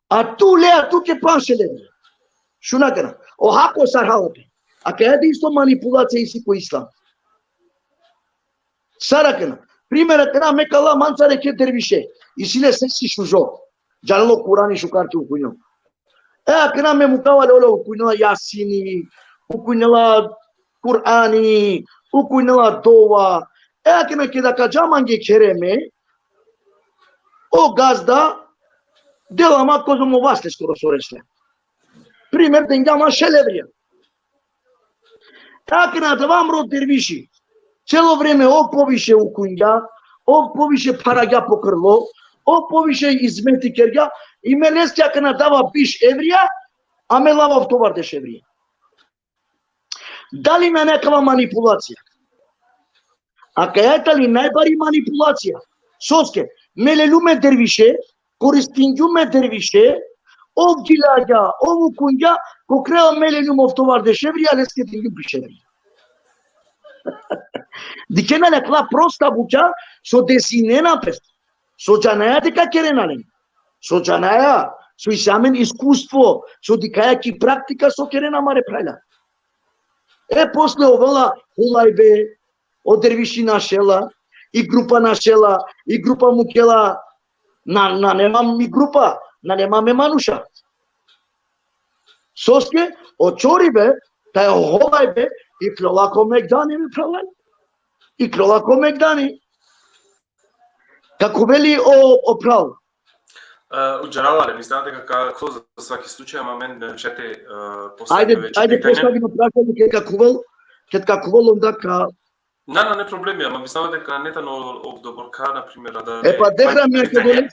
a tu lea tu ke panșele evria șuna kana o hako sar halape a că e isto manipulație isi cu islam sara kana primera kana me kala manțare ke dervișe isile sesi șujo Jalalo Kurani șucartiu cuino e kana me mukawa lolo cuino Yasini cuino la Kurani cuino la doua e kana ke dacă jamange kereme o gazda de la ma kozomovasle skoro soresle primer dengama șelevria e kana da vam rod derviși celo vreme o poviše u kunja o poviše paragja pokrlo o poviše izmeti kerga i melestia kana dava biš evrija a me lava tovar de evrija da li ima nekava manipulacija a că e tali najbari manipulacija soske mele lume derviše koristinđume derviše ov gilaja ovu kunja ko crea mele lume tovar de evrija leske tinđu biš evrija Dicena la prosta bucea so desinena peste. So janaya de ca kerenalen. So janaya so isamen iskustvo so dikaya ki praktika so kerena mare praila. E posle ovela hulajbe o derviši našela i grupa našela i grupa mukela na nemam mi grupa na nemam me manuša. Soske o čoribe taj hulajbe i prolako megdani mi problem. I prolako megdani. Kako veli o pravu? U generale, mislim da kako za svaki slučaj, ama men še te postavljaju već Ajde postavimo pravilnik kako vol onda ka... Ne problemi, ama mislim da netano obdoborka, na primjer, da... E pa dehram je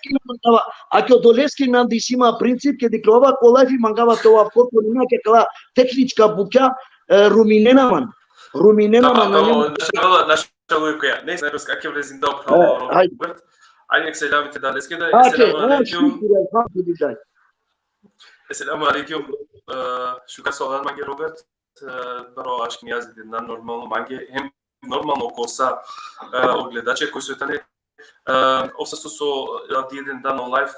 ako Doleski nam disima princip ke diklova kolajfi mangava to avkoto nima ke kala tehnička buka ruminenaman. Ruminenaman na njemu... Naša uvijek ja, ne znam kak je vrezim da upravo Robert. Ajde nek se javite da leskeda. Esselamu alaikum. Şükür soğan mange Robert. Baro aşkın yazdı na normalno mange. Hem normalno kosa ogledače koji su tane. Ovsasto su jedan dan o live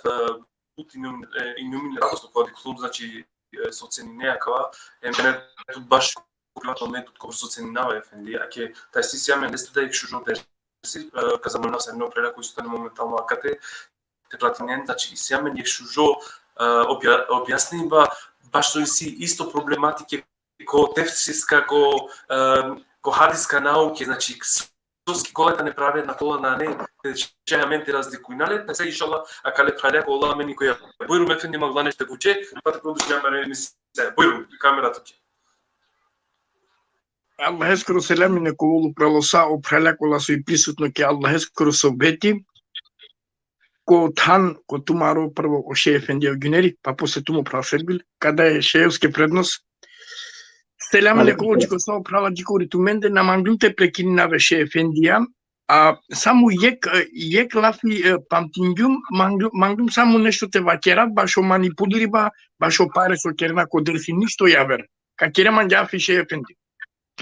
inumine radost kod klub, znači socijalni nekakva. Mene tu baš privatno ne тут колко соценинава ефенди, аке тај си сјамен десте да екшужо дерси, казамо на едно прела кои стане моментално акате, те платинен, значи сјамен екшужо објасни ба баш тој си исто проблематике ко тефсиска, ко хадиска науке, значи соски колета не прави на кола на не, чеаменти разликујнале, та се иншалла, акале праля кола мени која бојрум ефенди маглане ще буче, па те продуши јамаре мисе, бојрум, камерата ќе. Allah skoro selamine kovulu pralosa o prelakola su i prisutno ke Allah skoro sovbeti ko tan ko tumaro prvo o šefendio guneri pa posle tumo praserbil kada je šefske prednos selamine kovulu ko sa prala dikori tu mende na manglute prekinina ve šefendia a samo jek lafi pamtinjum manglum samo nešto te vakerat baš o manipuliriba baš o pare so kerna ko drsi ništo javer ka kere manjafi šefendi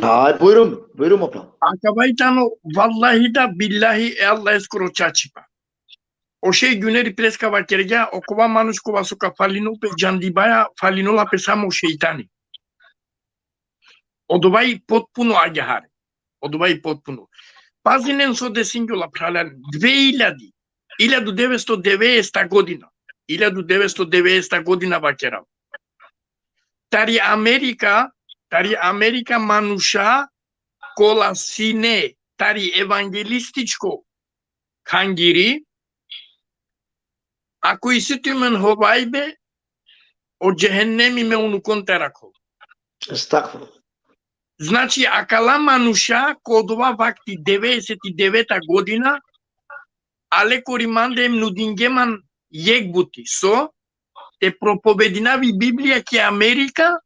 Ay buyurun opal. Akabaytano vallahi da billahi Allah eskoro çaçipa. O şey güneri preska vakerja okova manuskova suka falino pe jandibaya falinola pe samo şeytani. Odovai potpuno agahare. Odovai potpuno. Pazinen so de singula pralan 2990 godina. 1990 godina vakera. Tari Amerika manusha kola sine tari evangelističko kangiri ako isitumen hovajbe o džehennemi me unu konterako. Estağfurullah. Znači, akala manusha kodova vakti 99 godina, ale korimande nudingeman jegbuti. So, te проповедinavi Библия ке Америка,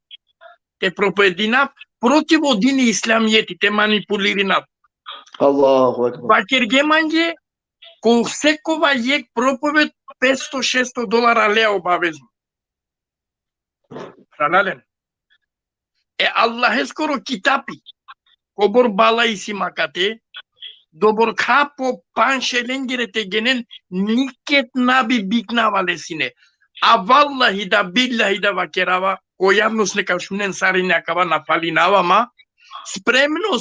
те проповединав против одини исламиети, те манипулиринав. Allahu Ekber. Вакергеманге, ко всекова јек проповед $500-600 леа обавезно. Хранален. Аллахе скоро китапи, кобор бала иси макате, добор капо паншеленгерете генен никет наби бикнавале сине. А валлахи да биллахи да вакерава, којавност нека шунен сари некава нафалинава, ма спремно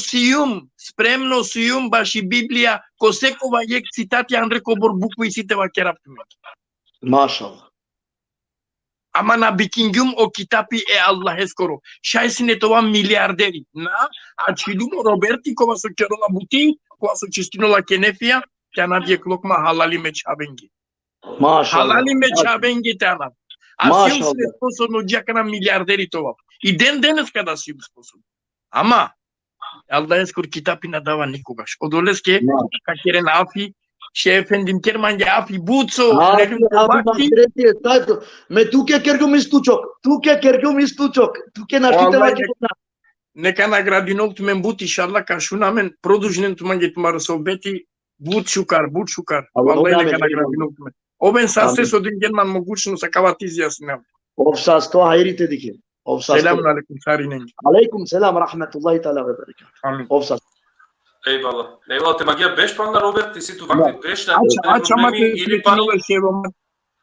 сијум баши Библија, ко секова јек цитати Андре кобор букви сите вакеравтуме. Maşallah. Ama na bikingum o kitapi Allah'e skoro. Şaysine tova milyarderi. Na açilum Roberti kova su kerola buti, kova su čistinola kenefija, tana dijek lokma halali me čabengi. Maşallah. Halali me čabengi tana. A Maşallah. siyum se sposobno džakana milyarderi tova. I denes kada siyum sposobno. Ama Allah'e skor kitapi na dava nikogaš. Odoleske kakeren afi, efendim Kerman afi buco, Me tu ke kergum istučok. Tu ke kergum istučok. Tu ke naštite Vallahi vakit. neka nagradinol tu men but inşallah ka šuna men produžnen tu man get maro sobeti but šukar. Vallahi neka nagradinol tu men. Oben saste so dingen man mogućnost sa kavatizija sinem. Ofsas to hayri dike. Ofsas. Selamun aleyküm sarinen. Aleyküm selam rahmetullahi teala ve berekat. Amin. Ofsas. Eyvallah. Eyvallah. Te magia beş panda Robert, ti si tu vakti beş na Aç mate smetinole ševo.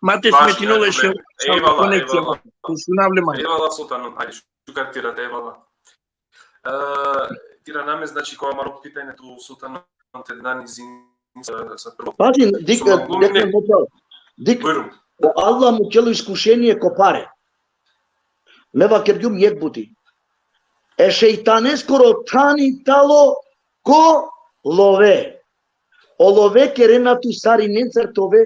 Mate smetinole ševo. Eyvallah. Sunavle man. Eyvallah sultanum. Hajde, šukar tirat, eyvallah. Tira name, znači, koja malo pitanje tu sultanom te dan izin sa prvo. Pazi, dik, Buyurun. Allah mu kelo iskušenje ko pare. Meva kergum jekbuti. Şeytane skoro tani talo ko love. O love kerena tu sari nencer tove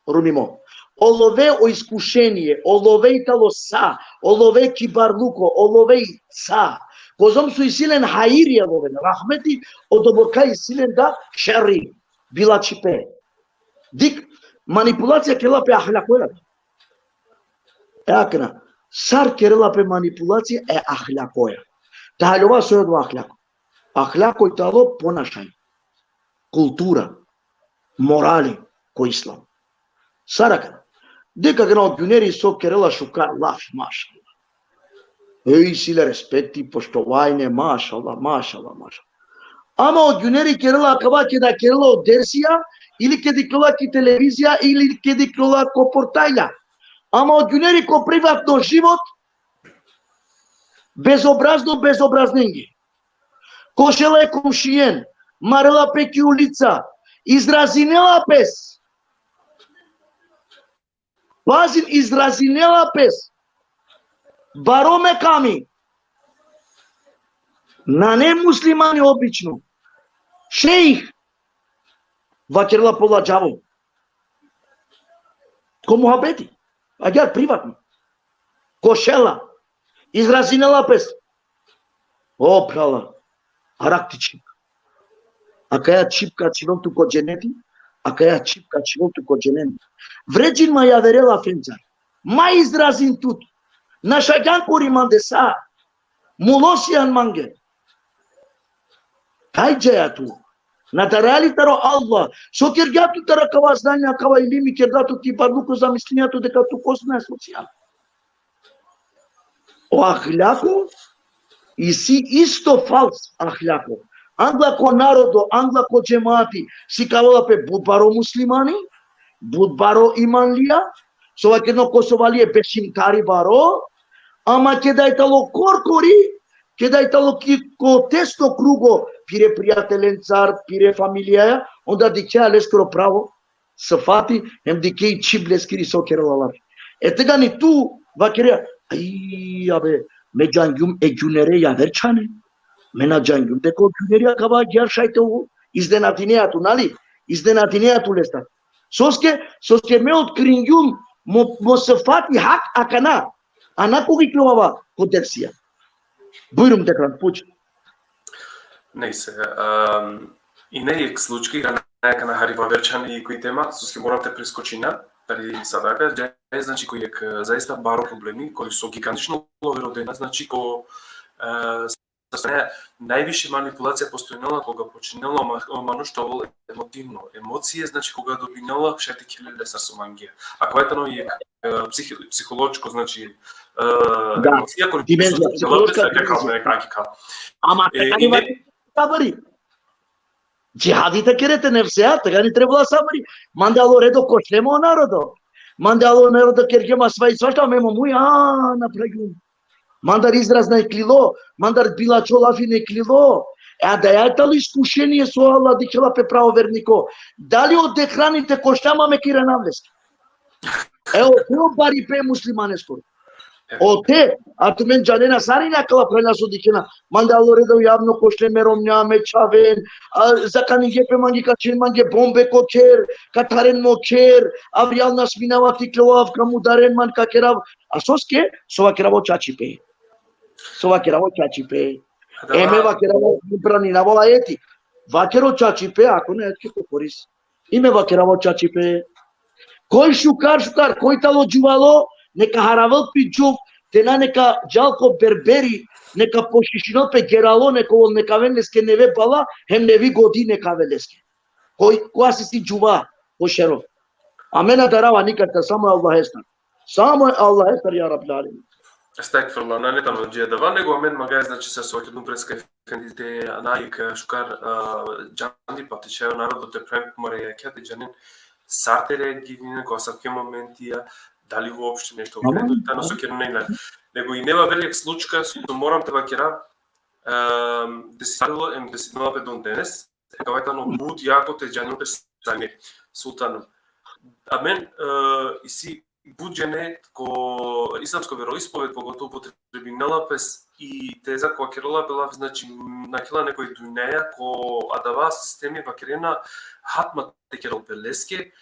runimo. O love o iskušenje, o love italo sa, o love kibarluko, o love sa. Kozom su isilen hayir ya love. Rahmeti o doborka isilen da şerri. Bila čipe. Dik manipulacija kela pe ahlakoja. Akna. Sar kerela pe manipulacija ahlakoja. Tahalova sojo do ahlako. Ahlako italo ponašanje. Kultura. Morali ko islam. Sarakana. Deka gano güneri so kerela šukar laf mašallah. Ej sile respekti, poštovajne, mašallah. Ama o güneri kerela akaba keda kerela o dersija ili kediklola ki televizija ili kediklola ko portajlja. Ama o güneri ko privatno život bezobraznengi. Ko šele komšijen, marela peki ulica, izrazinela pes. Pazin, izrazinela pes. Barome kami. Na nemuslimani obično. Šejih. Vakerla pola džavo. Ko muhabeti. Agar privatno. Ko šela. Izrazinela pes. Oprala. Araktičnik. Akaja čipka čilotu ko dženeti. Akaja čipka čilotu ko dženeti. Vređin ma javerela fencar. Ma izrazin tut. Našagan korimande sa. Mulosian mange. Kajđeja tu. Natarali taro Allah. So kirgatu tara kava znanja, kava ilimi kirdatu ti parluku za mišljenjatu deka tu kosna je socijal. O ahljaku i si isto fals ahljaku. Angla ko narodo, angla ko džemati, si kavala pe budbaro muslimani, budbaro imanlija, so vakeno kosovalije bešimtari baro, ama kedaj talo korkori, kedaj talo ko testo krugo pire prietele în țar, pire familia aia, onda de ce ales că pravo să fati, hem de ce cible scrii sau chiar la lavi. Etegani tu va querer, ai, abe, me jangium e giunere ia verciane, mena jangium de co giunere acaba chiar șaiteu, izdenatinea nali, izdenatinea tu lesta. Soske meot kringium mo să fati hac acana, ana cu gicloava potenția. Bujrum tekran puć. Нейсе. И не е случаи, нека на Хари Ваверчан и кои тема, соски морам те прескочина, преди садака, джај значи кои е заиста баро проблеми, кои со гигантично ловеродена, значи ко највише манипулација постојнала кога починала мано што вол емотивно. Емоција значи кога добинала шети килеле са сомангија. А кога ето е психолошко значи емоција која Dimenzia psihologică. Ama tekani va sabri. Jihadi te kerete nefsea, tekani trebula sabri. Mande alo redo košlemo narodo. Mande alo narodo kerkema svai svašta memo mui na pragjum. Mandar izrazna je klilo, mandar bila čolavi ne klilo. A da je to iskušenje su Allah dikela pe pravovernico. Da li od hranite koštama me kira navleski? Evo, to bari pe muslimane skoro. Ote, atunci menjanena sarina kala prena sudikena. Manda loredo javno košle romnja me čaven. Zakani gepe mangi kačen mangi bombe kočer, kataren močer, avrial nas minavati kloav kamudaren man kakerav. A soske, sova keravo čačipe. Sova keravo čačipe. Eme va keravo pranina vola eti. Va kero čačipe, ako ne etke koris. Ime va keravo čačipe. Koji šukar, koji talo džuvalo, neka haravel piđuv, te na neka džalko berberi, neka pošišino pe geralo, neka venleske neve bala, hem nevi godi neka veleske. Ko asisti džuva, pošero. Amena darava nikada, samo Allah estar. Samo Allah estar, ja Rabbil Alemin. Estağfurullah, ne tamam cedava, nego amen magaz znači se sokednu preska fendite anaik šukar jandi patiče narodu te prem mare kjate janin sartere givine kosavke momentija дали воопште нешто во реду, тано со кернена. Него и нема велик случка, со морам те вакера да си ставило да си нова педон денес, кога тано буд јако те джанил пе сами султаном. А мен и си буџене ко исламско вероисповед, поготово потребинала пес и теза која керола била, значи, накила некој дујнеја, ко адава системи вакерена хатма те керол пелеске,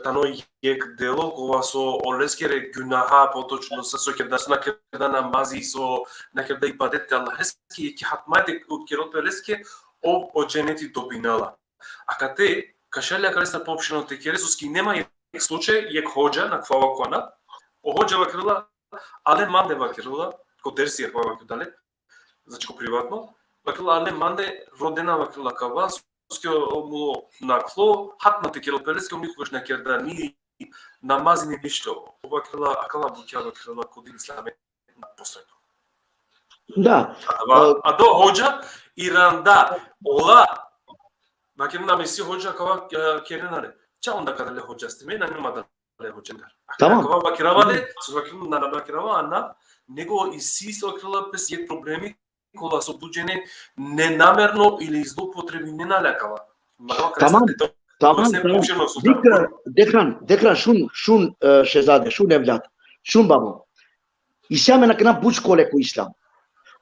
тано јек дело кога со олескере гунаха поточно се соќедас на керда намази со на керда ибадетте Аллахески јеки хатмајте од керол пелеске об оџенети добинала. А кате кашелја калеса поопштено те кересуски нема јек случај јек хоџа на квава кона, оhođа вакрила, але манде вакрила, ко дерсија квава дале, значи ко приватно, вакрила але манде родена вакрила кава скио му накло хатмате керол пелеске никогаш не керда ни намази ни ништо. Ова крила акала буќа вакрила кодин исламе постојно. Da. А до хоđа Иранда ола вакрила меси хоđа кава керенаре. Ча онда каде хоđа стиме на нема да хоđендар. Tamam. Кава вакираваде, со вакрила на вакирава ана него и си со вакрила пес јек проблеми кола со буџене ненамерно или злоупотреби не налякава. Tamam. Tamam. Dekran, şun şehzade, şun evlat, şun babo. İslam'ın akına bu şkole ku İslam.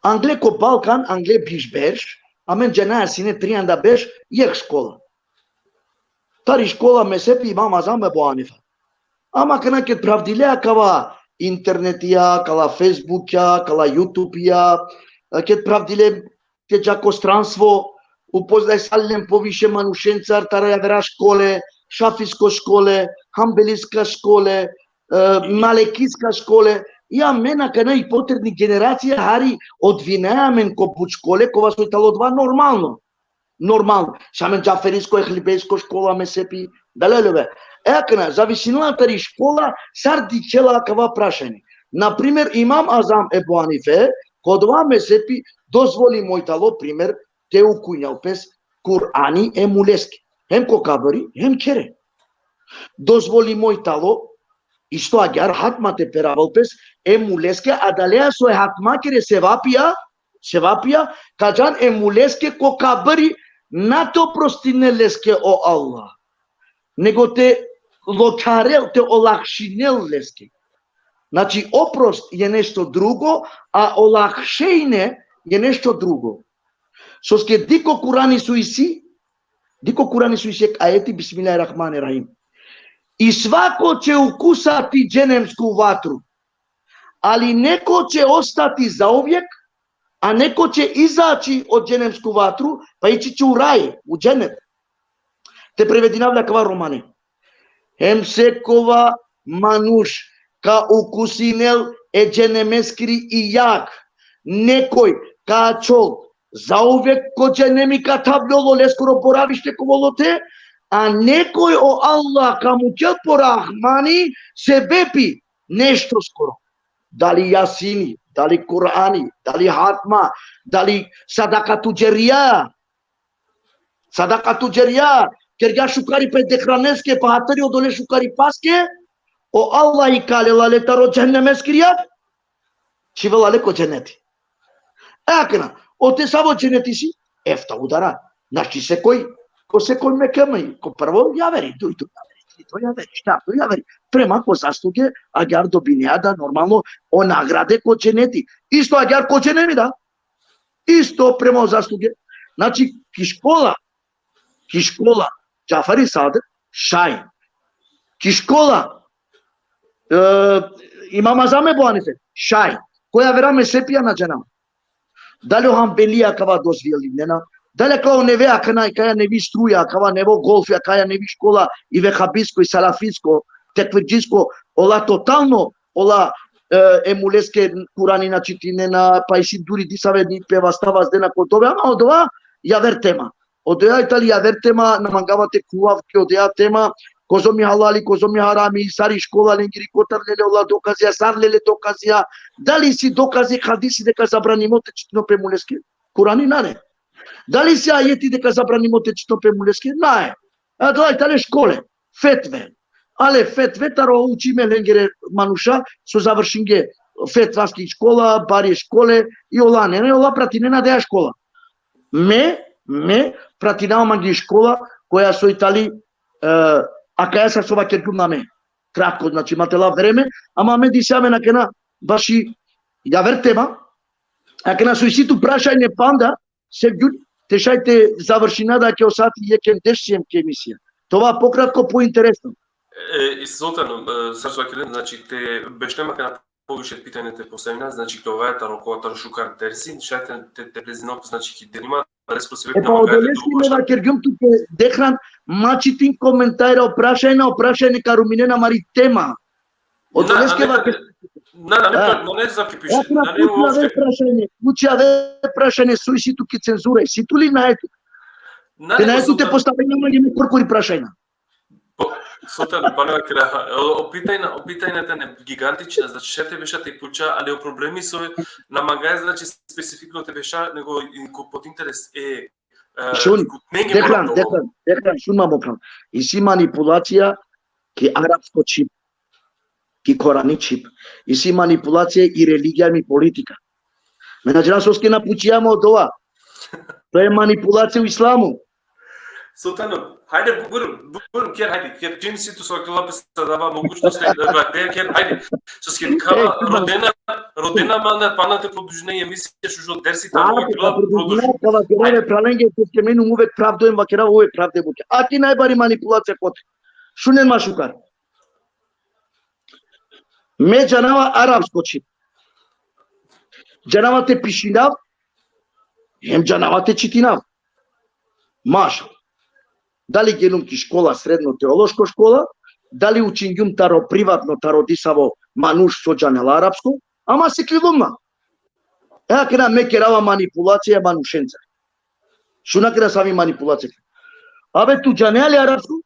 Angle ko Balkan, Angle bișbeș, amen cena sine 35 jek škola. Tari škola mesepi imam azam me bo Hanifa. Ama kana ket pravdilea kava internetija, kala Facebookja, kala YouTubija, ket pravdile te đakostranstvo, upoznaj salnem poviše manušencar, taraja vera škole, šafisko škole, hambeliska škole, malekiska škole. Ja mena kana i potrebni generacija hari odvineamen ko bu škole, ko vas uitalo dva normalno. Normalno. Šamen džaferisko je hlibejsko škola mesepi, daleleve. Ekana, zavisinila tari škola, sar dicela kava prašeni. Naprimer, imam Azam Ebu Hanife, ko dva mesepi dozvoli mojtalo, primer, te ukunjal pes Kur'ani emuleski. Hem ko kabari, hem kere. Dozvoli mojtalo, isto agar hatma te peraval pes emuleske, adalea so hatma kere sevapia, sevapia, kajan emuleske ko kabari na te oprostineleske o Allah, nego te lokarel, te olakšineleske. Znači, oprost je nešto drugo, a olakšenje je nešto drugo. Soske diko Kurani su isi ajeti Bismillahirrahmanirrahim. I svako će ukusati dženemsku vatru, ali neko će ostati zauvijek, a neko će izaći od dženemsku vatru, pa ići će u raj, u dženet. Te prevedinavlja kva romane. Hem sekova manuš ka ukusinel e dženemeskri i jak. Nekoj ka čol zauvijek ko dženemi ka tabljolo leskoro boravište kovolote, a nekoj o Allah ka mu kel porahmani se bepi nešto skoro. Da li Jasini, da li Kurani, da li Hatma, da li sadakatu džerija, ker ja šukari pe dehraneske, pa hatari odole šukari paske, o Allah i kale lale taro dženneme skrijat, čive lale ko dženeti. Akena, o te samo dženeti si, efta udara, naši se koji, ko se koji me kemaju, ko prvo javeri, to javeri, šta to javeri, prema ko zasluge, agar dobinjada, normalno, o nagrade ko dženeti, isto agar ko dženemi da, isto prema zasluge, znači kiškola, Džafari Sader, šaj, kiškola, Imam Azam Ebu Hanife, šaj, koja verame sepija na dženama. Da li ohambelija kava dozvijeljivljena, da li kao nevea kaja nevi struja, kava nevo golfija, kaja nevi škola i vehabisko i salafijsko, tekvirđisko, ola totalno, ola emuleske kurani načitinena, pa i siduri disavedni peva stava zdena kotove, ama odova javer tema. Odea itali javer tema, namangavate kuvavke, odea tema, kozo mi halali, kozo mi harami, sari škola, lengiri kotar lele ola dokazija, sar lele dokazija, da li si dokazi hadisi deka zabranimo tečitno pemuleske? Kurani nane. Da li si ajeti deka zabranimo tečitno pemuleske? Nae. A da itali škole, fetve. Ale fetve taro učime lengire manuša, su završinge fetvanskih škola, barje škole i ola ne ola pratinena deja škola. Me pratinao mangi škola koja su itali a kaja sa sova kerkum na me. Kratko, znači imate la vreme, ама ме дисаме на кена баши ја вертема, а кена со иситу прашање панда, се гјуд, тешајте завршина да ќе осати јекен дешијем ке емисија. Това пократко поинтересно. И Султан, срцува келем, значи те бештема кена повише питање те поставина, значи тоа е таро шукар дерси, шајте те презинок, значи ки денима Епа одолески ме да кергјум туке дехран мачитин коментајра опрашајне каруминена мари тема. Одолески ва не знам ке пише. Учија ве прашање суиси туки цензура. Си тули наето. Те наето те поставање маѓе коркори прашајна. Султан, опитајната не гигантична, значи ше те беша те пуча, али проблеми со намагај, значи специфично те беша, него под интерес е Дехран, шун мамо прам. И си манипулација ки арапско чип, ки корани чип, и си манипулација и религија ми политика. Менаджера соске напучијамо од ова. Тоа е манипулација у исламу. Султано, хајде, бурум, кер, хајде, кер, чим си ту сокала па се дава могучност, кер, хајде, со ски кава родена мана паната продужнење мислиш ушо дерси тамо кила продужи. Кава кераве праленге соске мену увек правдоем ва керава увек правде буке. А ти најбари манипулација коте. Шунен машукар. Ме джанава арапско чип. Джанава те пишинав, ем джанава те читинав. Маша. Дали генум ки школа, средно теолошко школа, дали учингјум таро приватно, таро дисаво мануш со джанела арапско, ама се кривумна. Еа кена ме керава манипулација манушенца. Шуна кера сами манипулација. Абе ту джанеали арапско?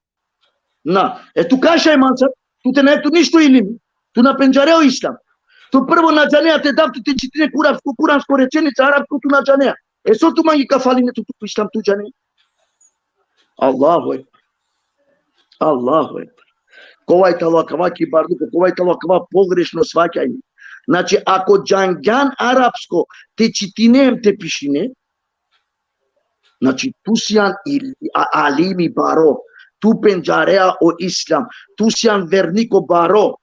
На, ту каша манца, ту те најту ништо илими, ту на пенџарео ислам. Ту прво на джанеа те дав, ту те читине куранско реченица арапско ту на джанеа. Со ту манги кафалине ту ислам ту джанеа. Аллаху екбар. Аллаху екбар. Ковај тало кава кибарлуко, ковај тало кава погрешно сваќање. Znači, ako džangan arapsko te citinem te pišine, znači, tu sian alimi baro, tu penjarea o islam, tu sian vernico baro.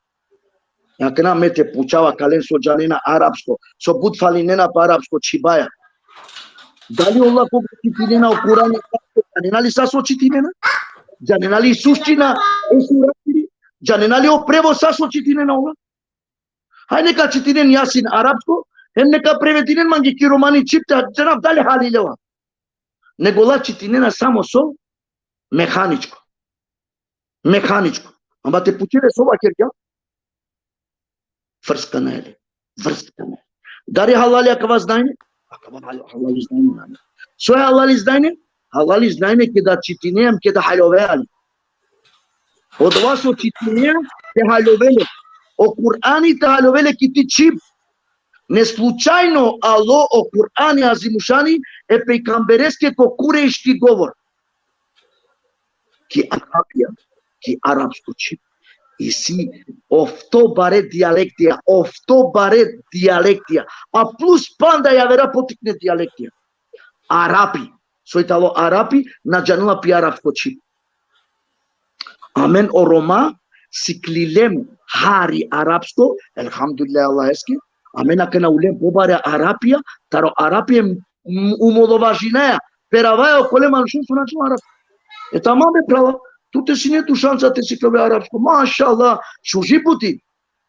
Dacă n-am mete puceava calenso janena arapsko, so bud falinena pa arapsko chibaya. Dali Allah ko citinena o Qur'an janena li saso citinena? Janena li sustina o surati, janena li o prevo saso citinena Allah. Hai neka citinen Yasin arapsko, hem neka prevetinen mangi ki romani chipta janab dali halilewa. Negola citinena samo so mehaničko. Mehaničko. Amba te pucire soba kerja? Vrstkanele. Vrstkanele. Dari halal akava znanje? Akava halal znanje. So je halal znanje? Halal znanje kada citineam, kada haloveali. Od vas o citineam, te halovele. O Kur'ani te halovele ki ti čip. Ne slučajno alo o Kur'ani azimušani e pejkambereske ko kureški govor. Ki arabija, ki arapsko čip. I si ofto bare dialektija, a plus panda ja vera potikne dialektija. Arapi, soitalo Arapi na janula pi arapsko čip. Amen o Roma, siklilem hari arapsko, elhamdulillah Allah eski, amen akena ulem pobare Arapia, taro Arapia umolovažinaja, peravaya o kole manšun sunaču Arap. E tamam e prava. Tu te sine tu șansa te siklove arapsko. Mașallah, șuji puti.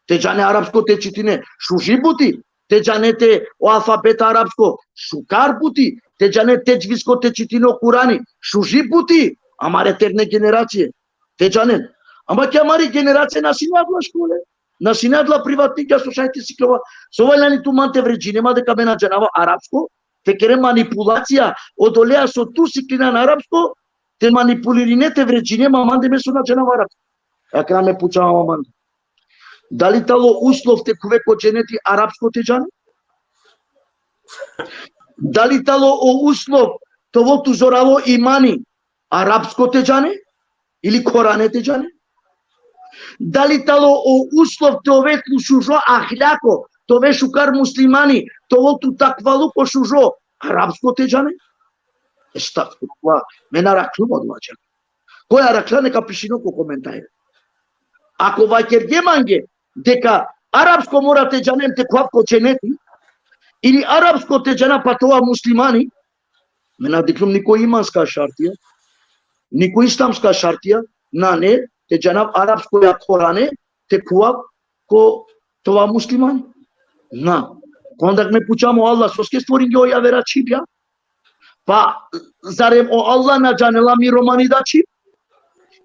Te jane arapsko te citine, șuji puti. Te jane te o alfabet arapsko, șucar puti. Te jane te jvisko te citine o Kurani, șuji puti. Amare eterne generație. Te jane. Ama che amare generație nasinat la școle. Nasinat la privatnică așa te siklova. Sovalani tu mante vregine, ma de cabena janava arapsko. Te kere manipulația, o dolea so tu siklina în arapsko. Te manipulirine te vregine maman de mesuna cenavara. Akra me pučava maman. Da li talo uslov te kuveko geneti arapsko te jane? Da li talo o uslov tovo tu zoralo imani arapsko te jane? Ili Korane te jane? Da li talo o uslov te ove tu šužo ahlako, tove šukar muslimani, tovo tu takvalu ko šužo arapsko te jane? Estağfurullah. Men araklım olacak. Koy araklane kapışino ko komentare. Ako va kergemange deka arapsko mora te janem te kwapko ceneti ili arapsko te jana patova muslimani. Men adiklum niko imanska šartija. Niko islamska šartija. Nane te janab arapsko ya Korane te kwap ko tova muslimani. Na. Quando me pučamo Allah, sos che stvoringe o ja vera čipja? Pa zarem o Allah na janela mi romani da čip?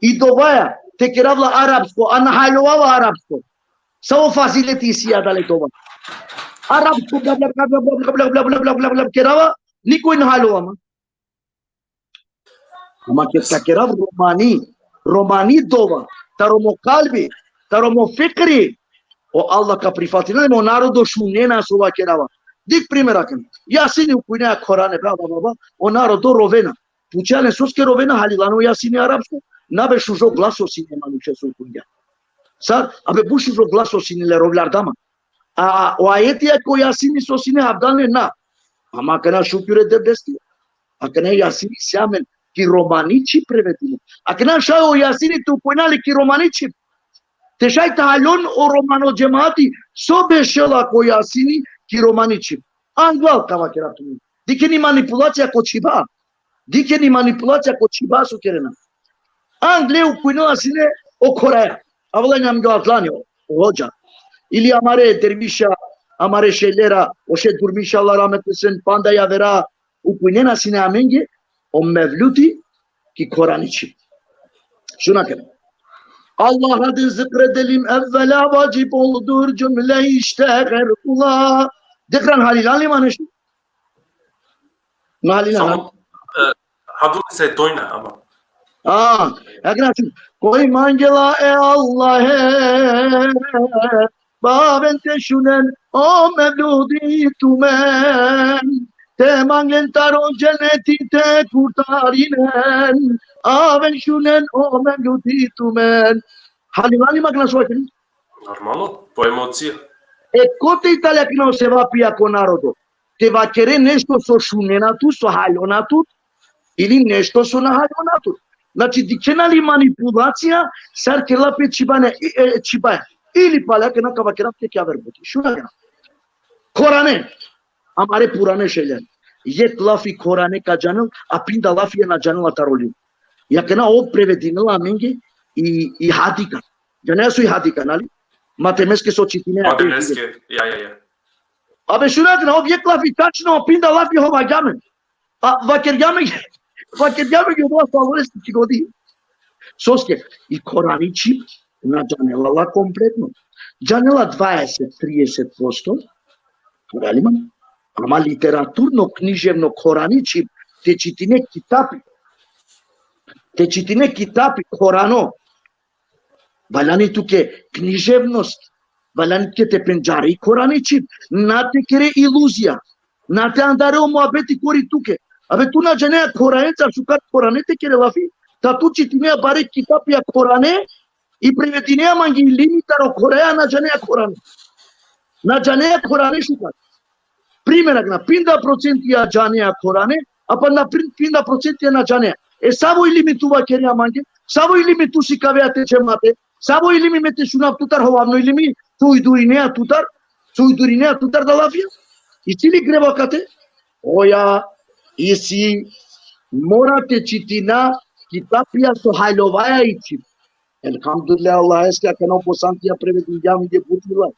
I dovaja te keravla arapsko, a nahalovava arapsko. Samo fazileti sija dale dova. Arapsko bla bla bla bla bla bla bla bla bla bla kerava, nikoj nahalovama. Ama ke kerav romani dova, taromo kalbi, taromo fikri. O Allah ka prifatinele mo narodo šunjena sova kerava. Dik primerakan. Yasini upunea Korane baba, o narodo rovena. Puceale soske rovena halilano Yasini arapsko. N-abe șujo glaso sine manuce să upunea. Sar, abe bu șujo glaso sinile rovlardama. O aetia ko Yasini so sine abdanle na. Ama kana șupiure de bestie. Akana Yasini seamen ki romanici prevetine. Akana șa o Yasini tu upunea ki romanici. Te șai talon o romano gemati sobe șela ko Yasini ki romanici. Angval kava keratu. Dikeni manipulația ko ciba. Dikeni manipulația ko ciba su kerena. Angleu cuino sine o Corea. Avlanyam gatlani o hoca. Ili amare dervişa amare şeylera o şey durmuş Allah rahmet etsin panda ya vera o cuinena sine amenge o mevluti ki Kur'an için. Şuna kadar. Allah adını zikredelim evvela vacip oldur cümle işteğer kula. Dekran Halil limanı şu. Halil Hadu se doyna ama. Grazie. Koi mangela e Allah baben teşunen o mevludi tumen te mangen taro cenneti te kurtarinen aven şunen o mevludi tumen. Halil magna soakin. Normalno, po emocija. E kote Italia que não se va pia con narodo. Te va querer nešto so shunenatu, so halionatu, ili nešto so nahalionatu. Znači, dicenali manipulația s-ar chela pe cibaia. Ili palea că n-a chera pe chiar verbuti. Și una era. Corane. Amare purane șelen. Iet lafi corane ca janel, apinda lafi na janel la taroliu. Ia că n-a o prevedină la menge, i hadika. Janea su i hadika, nali? Matemeske so citine. Matemeske, ja. Abe și una că obiect lafi tacino, apinda lafi hova game. Va chergame che doa favoresc ci godi. Soske, i koranici na janela la kompletno. Janela 20-30%, realima, ama literaturno, književno, koranici, te čitine kitapi, korano, valjani tuke književnost, valjani te penđari koranici, nate kere iluzija, nate andare o moabeti kori tuke. Ave tu na janea koraneta, šukat koranete kere lafi, ta tu citinea bare kitapia korane, i prevedinea mangi limitaro korea na janea korane. Na janea korane šukat. Primera gna, pinda procentia janea korane, apa na pinda procentia na janea. E savo i limitu va kerea mangi, savo i limitu si kavea te cemate, savo i limi mete šunap tutar hovamno i limi, tu i durinea tutar da lafia. I cili greva kate, oia, isi morate citina kitapia so hailovaya ichi. Elhamdülillah Allah eska că n-au posantia prevedingeam de putila.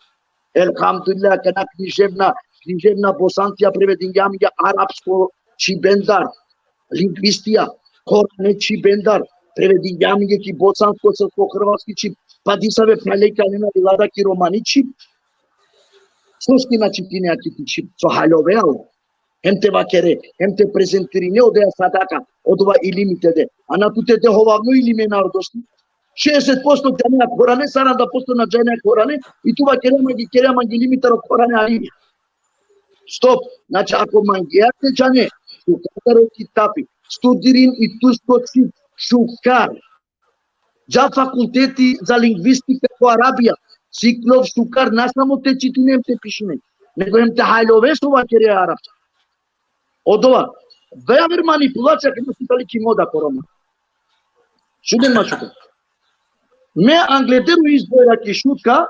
Elhamdülillah că na književna posantia prevedingeam de arapsko čibendar, lingvistia, korane čibendar, prevedingeam de ki bosansko srpsko-hrvatski čip, pa disave praleka nena vilada ki romani čip. Soski na citinea kiti čip, so hailovea. Hem te va kere, hem te prezentirine o de sadaka, o dova ilimite de. Ana tu te hovavno ilime narodosti. 60% janea korane, 40% na janea korane, i tu va kerea mangi limitaro korane alivia. Stop. Znači, ako mangiate jane, šukataro kitapi, studirin i tuskoci šukar, ja fakulteti za lingvistika po Arabia, ciclov šukar, na samo te citinem te pišine, nego hem te hajlovesc va kerea arapsa. O doua, vei avea manipulația că nu sunt alici moda corona. Și de mă șucă. Me anglederul izboira ki šutka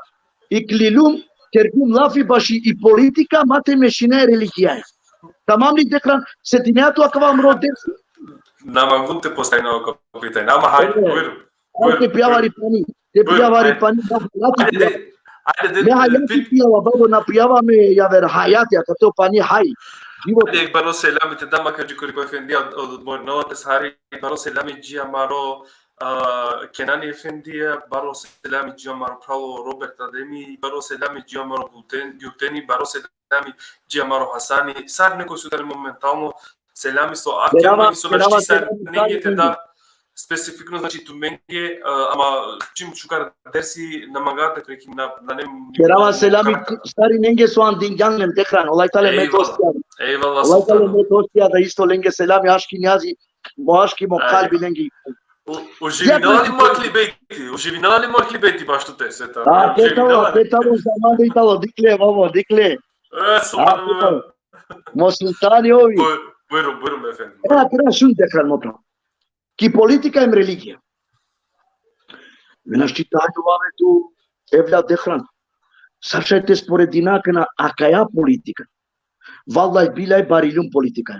i klilum kergum lafiba și i politica mate meșinea religia. Tamam li declan setineatu acava am rodeț. N-am avut te postai nouă, capitani. Hai, te piava ripani. Me hayati piava, babo na piava me yaver hayati, că te o pani hai. Ek baro selami te dama ka jikuri ko efendia no te sari baro selami jia maro Kenani efendia baro selami jia maro Paulo Robert Ademi baro selami jia maro Guteni baro selami jia maro Hasani sar neko sudar momentalno selami so akema so baš sar nege te da specifično znači tu menje ama čim šukar dersi namagate preki na nem Kerava selami stari nenge so andingan tekran olay tale metostia. Eyvallah. Allah tale metostia da isto lenge selami aşki niazi boaşki mo kalbi lengi. O Jivinali mă clibeti baš tu te seta. A petalo zamanda italo dikle babo dikle. Mo sultani ovi. Buyurun efendim. Era şun tekran mopra. Ki politica im religia. Mena știtaju ave tu evla dehran. Saša te sporedina kana akaya politika. Vallahi billahi barilum politika.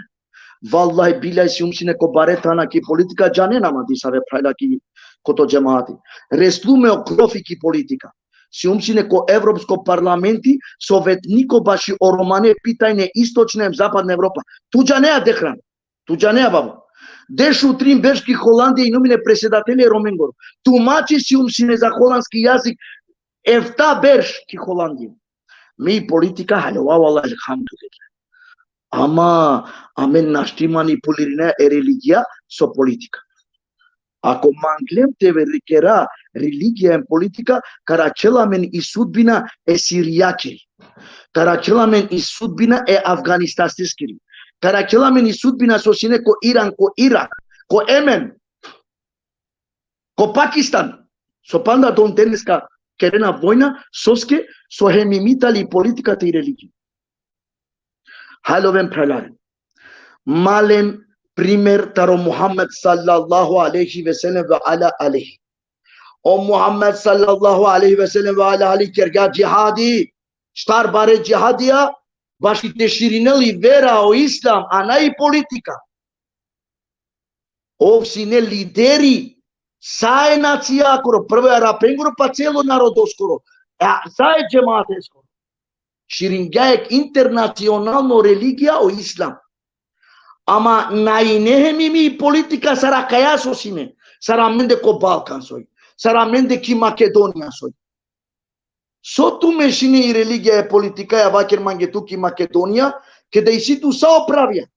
Vallahi billahi siumsine ko baretana ki politika jane namadi save praila ki koto jemaati. Reslume o krofi ki politika. Siumsine ko evropsko parlamenti sovetniko baši o romane pitajne istočne zapadne Evropa. Tu janea dehran. Tu janea babo. Dešu trim berški Holandije i numine presedatele Romengor. Tumači siumsine za holandski jazik efta berški Holandije. Mi politika haljovao Allah alhamdulillah. Ama amen naști manipulirina e religia so politica. Ako manglem te verikera religia în politica, care acela men i sudbina e siriaciri, care acela men i sudbina e afganistasteskiri, care acela men i sudbina sosine ko Iran, ko Irak, ko Yemen, ko Pakistan. So panda don teneska querena vojna, soske so hemimita li politika te religiji. Halovem prelaren. Malem primer taro Muhammed sallallahu aleyhi ve sellem ve ala aleyhi. O Muhammed sallallahu aleyhi ve sellem ve ala aleyhi kerga cihadi. Shtar bare jihadia, bashi te shirineli vera o Islam, anai politika. Ovsine lideri, sa e nacija skoro, prvo je rapenguro pa celo narodo skoro. Sa e džemate skoro. Shiringajek internacionalno religija o Islam. Ama nainehemi mi politika sara kaya sosine, sara mende ko Balkan soi, sara mende ki Makedonia soi. Sotu meshine i religija e politika ja vaker mangetu ki Makedonia, kada isi tu sa opravia.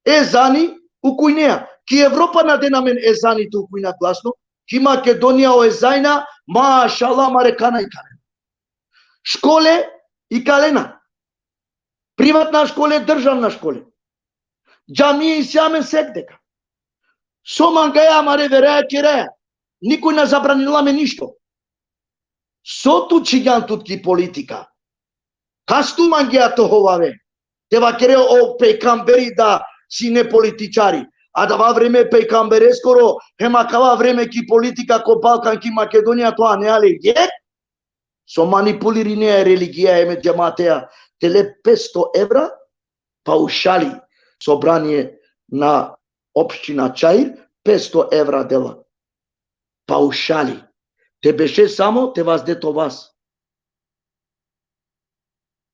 Ezani u kujnea, ki Evropa na denamen ezani tu kujna glasno, ki Makedonia o ezajna, mašallah marekana i kalena. Škole i kalena. Privatna škole, državna škole. Džamije i sjamen sekdeka. Soman gaja mare vereja kireja. Nikoj ne zabranila me ništo. Sotu čigan tutki politika. Kastu mangea to hovave. Teva kereo o pejkamberi da si ne političari. A da va vreme pejkambere skoro, hema kava vreme ki politika ko Balkan ki Makedonia to ane ale jek. So manipulirine religija eme džematea. Tele 500 evra paušali. Sobranje na opština Čair, 500 evra dela. Paušali. Te beše samo, te vas deto vas.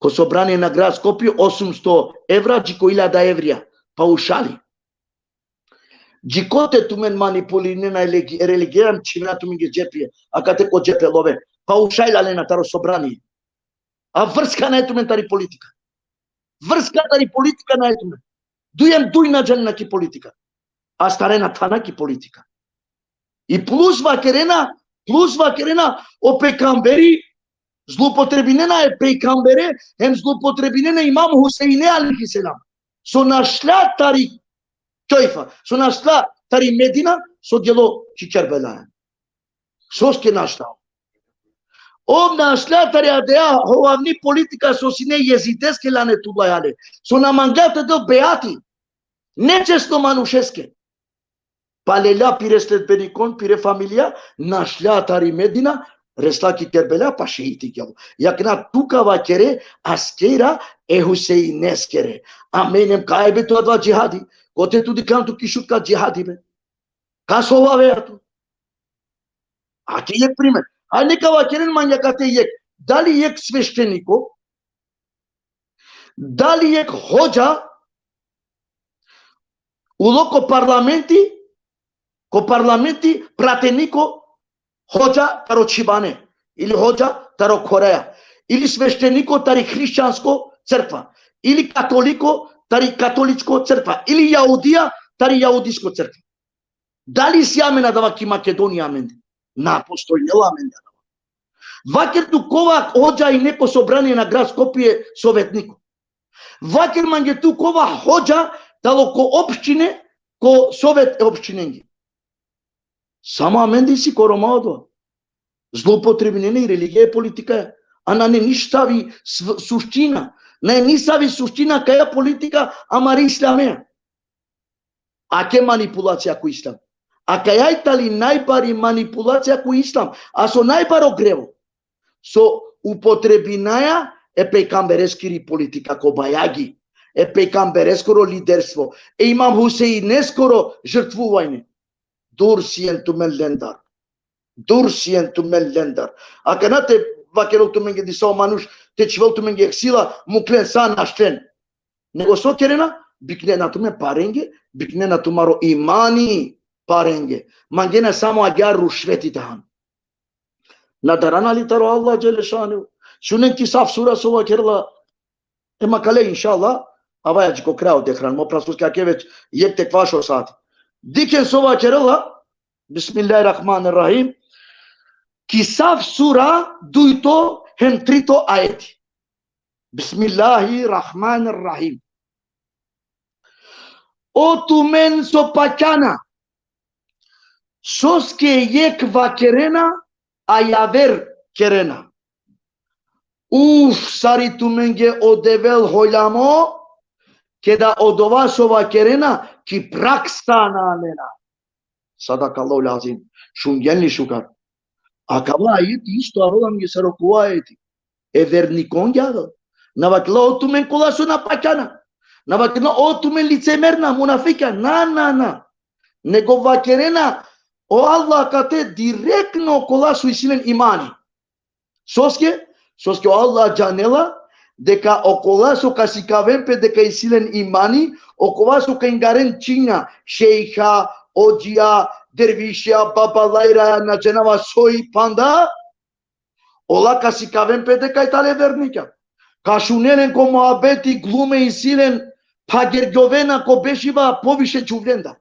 Ko sobranje na grad Skopje, 800 evra, džiko 1000 evrija. Paušali. Džiko te tu men manipulirine na religiram, čivna tu mi ge džepije. A kate ko džepe love. Paušali ale na taro sobranje. A vrska na etu men tari politika. Vrska tari politika na etu men. Dujem duj nađalina ki politika. A starena tana ki politika. I plus vakerena o pejkamberi zlupotrebinena je pejkambere, hem zlupotrebinena imam Huseine alaihi selam. So našla tari Kajfa, so našla tari Medina, so djelo ki Kerbela. Soske našla. Om našla tari adea hovavni politika so sine jezideske lanetullah. So namangate del beati. Nečesto manušeske. Palela pire sledbenikon, pire familija, našla tari Medina, resla ki Kerbela, pa šeiti gjelo. Jakna tukava kere, askera e Huseineskere. Amenem kajbe to dva džihadi. Kote tudi kantu kišutka džihadi me. Kasova veatu. A ti je primer. A nekava keren manjakate jek. Da li jek svešteniko? Da li jek hođa u loko parlamenti prateniko hođa taro Čibane ili hođa taro Koreja ili svešteniko tari hrišćansko crkva ili katoliko tari katoličko crkva ili jaudija tari jaudijsko crkva. Da li si amena dava ki Makedonija amende? Napostojnjela amenda dava. Vaker tu kova hođa i neko sobranje na grad Skopje sovjetniko. Vaker mange tu kova hođa dalo ko opštine, ko sovjet opštinengi. Samo amendi si koromado. Zlopotrebnene i religija politika. A na ne ništavi suština. Ne nisavi suština kaja politika amari islamea. A ke manipulacija ku islam? A kaja itali najbari manipulacija ku islam? A so najbar ogrevo. So upotrebinaja e pejkambereskiri politika ko bajagi. E pejkambereskoro liderstvo. E imam Huseineskoro žrtvuvajne. Dur sientumen lendar. Dur sientumen lendar. A kanate vakerol tu menge disao manuš, te čvel tu menge eksila, muklen sa naštren. Nego so kerena, bikne na tume parenge, bikne na tumaro imani parenge. Mangena samo agar rušveti tahan. Nadarana li taro Allah Đelešanu. Šunen ki saf sura sova kerla. E makale inšallah, avaja čiko krao tehran, mo prasus kake već jek tek vašo sati. Diken sova kerla, Bismillahirrahmanirrahim, ki saf sura dujto hem trito ajeti. Bismillahirrahmanirrahim. O tu men so pakana, soske jek vakerena a javer kerena. Sari tu menge o devel hoilamo, ke da odova sova kerena, ki praksana nena. Sadakallahu lazim. Shungenli shukar. Acaba aí isto arrola mi sarokua eti. Evernikon gyado. Navakla otumen kolasuna pachana. Navakla otumen licemerna munafika. Na. Nego vakerena o Allah kate direct no kolasu isilen imani. Soske o Allah janela deka o kolasu kasikavempe deka isilen imani, o kolasu kengaren China, sheikha, ojia, dervişya, babalayra, nacenava soy panda, ola kasikavempe deka itale vernika. Kaşunelen ko muhabbeti glume isilen pagergovena ko beşiva povişe çuvlenda.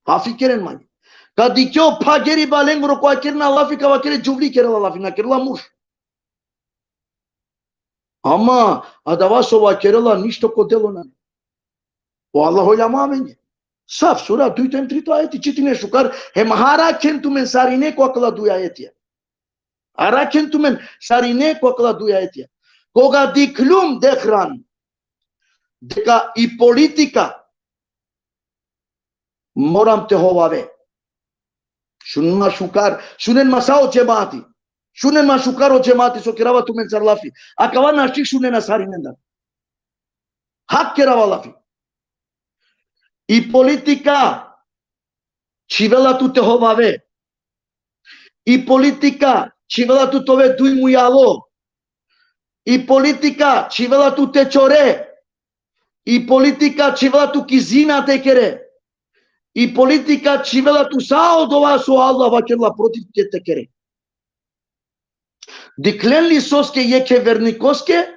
Afikeren mani. Kadikyo pageri balengro ko akirna lafi kavakere juvli kerala lafi na kerala muş. Ama adava sova kerala ništo kodelona. O Allah oylama amenge. Saf sura duitem trito ayeti citine şukar hem hara kentumen sarine ko akla duya ayeti. Hara kentumen sarine ko akla duya ayeti. Koga diklum dehran deka i politika moram te hovave. Şunun masa o cemaati. Şunun maşukar o cemaati so kerava tu mensar lafi. Akava naşik şunun asarinenda. Hak kerava lafi. I politika civela tu te hovave. I politika civela tu tove dui mujalo. I politika civela tu te chore. I politika civela tu kizina te kere. I politika civela tu sao dova so Allah vakirla protiv te kere. Diklenli soske je vernikoske,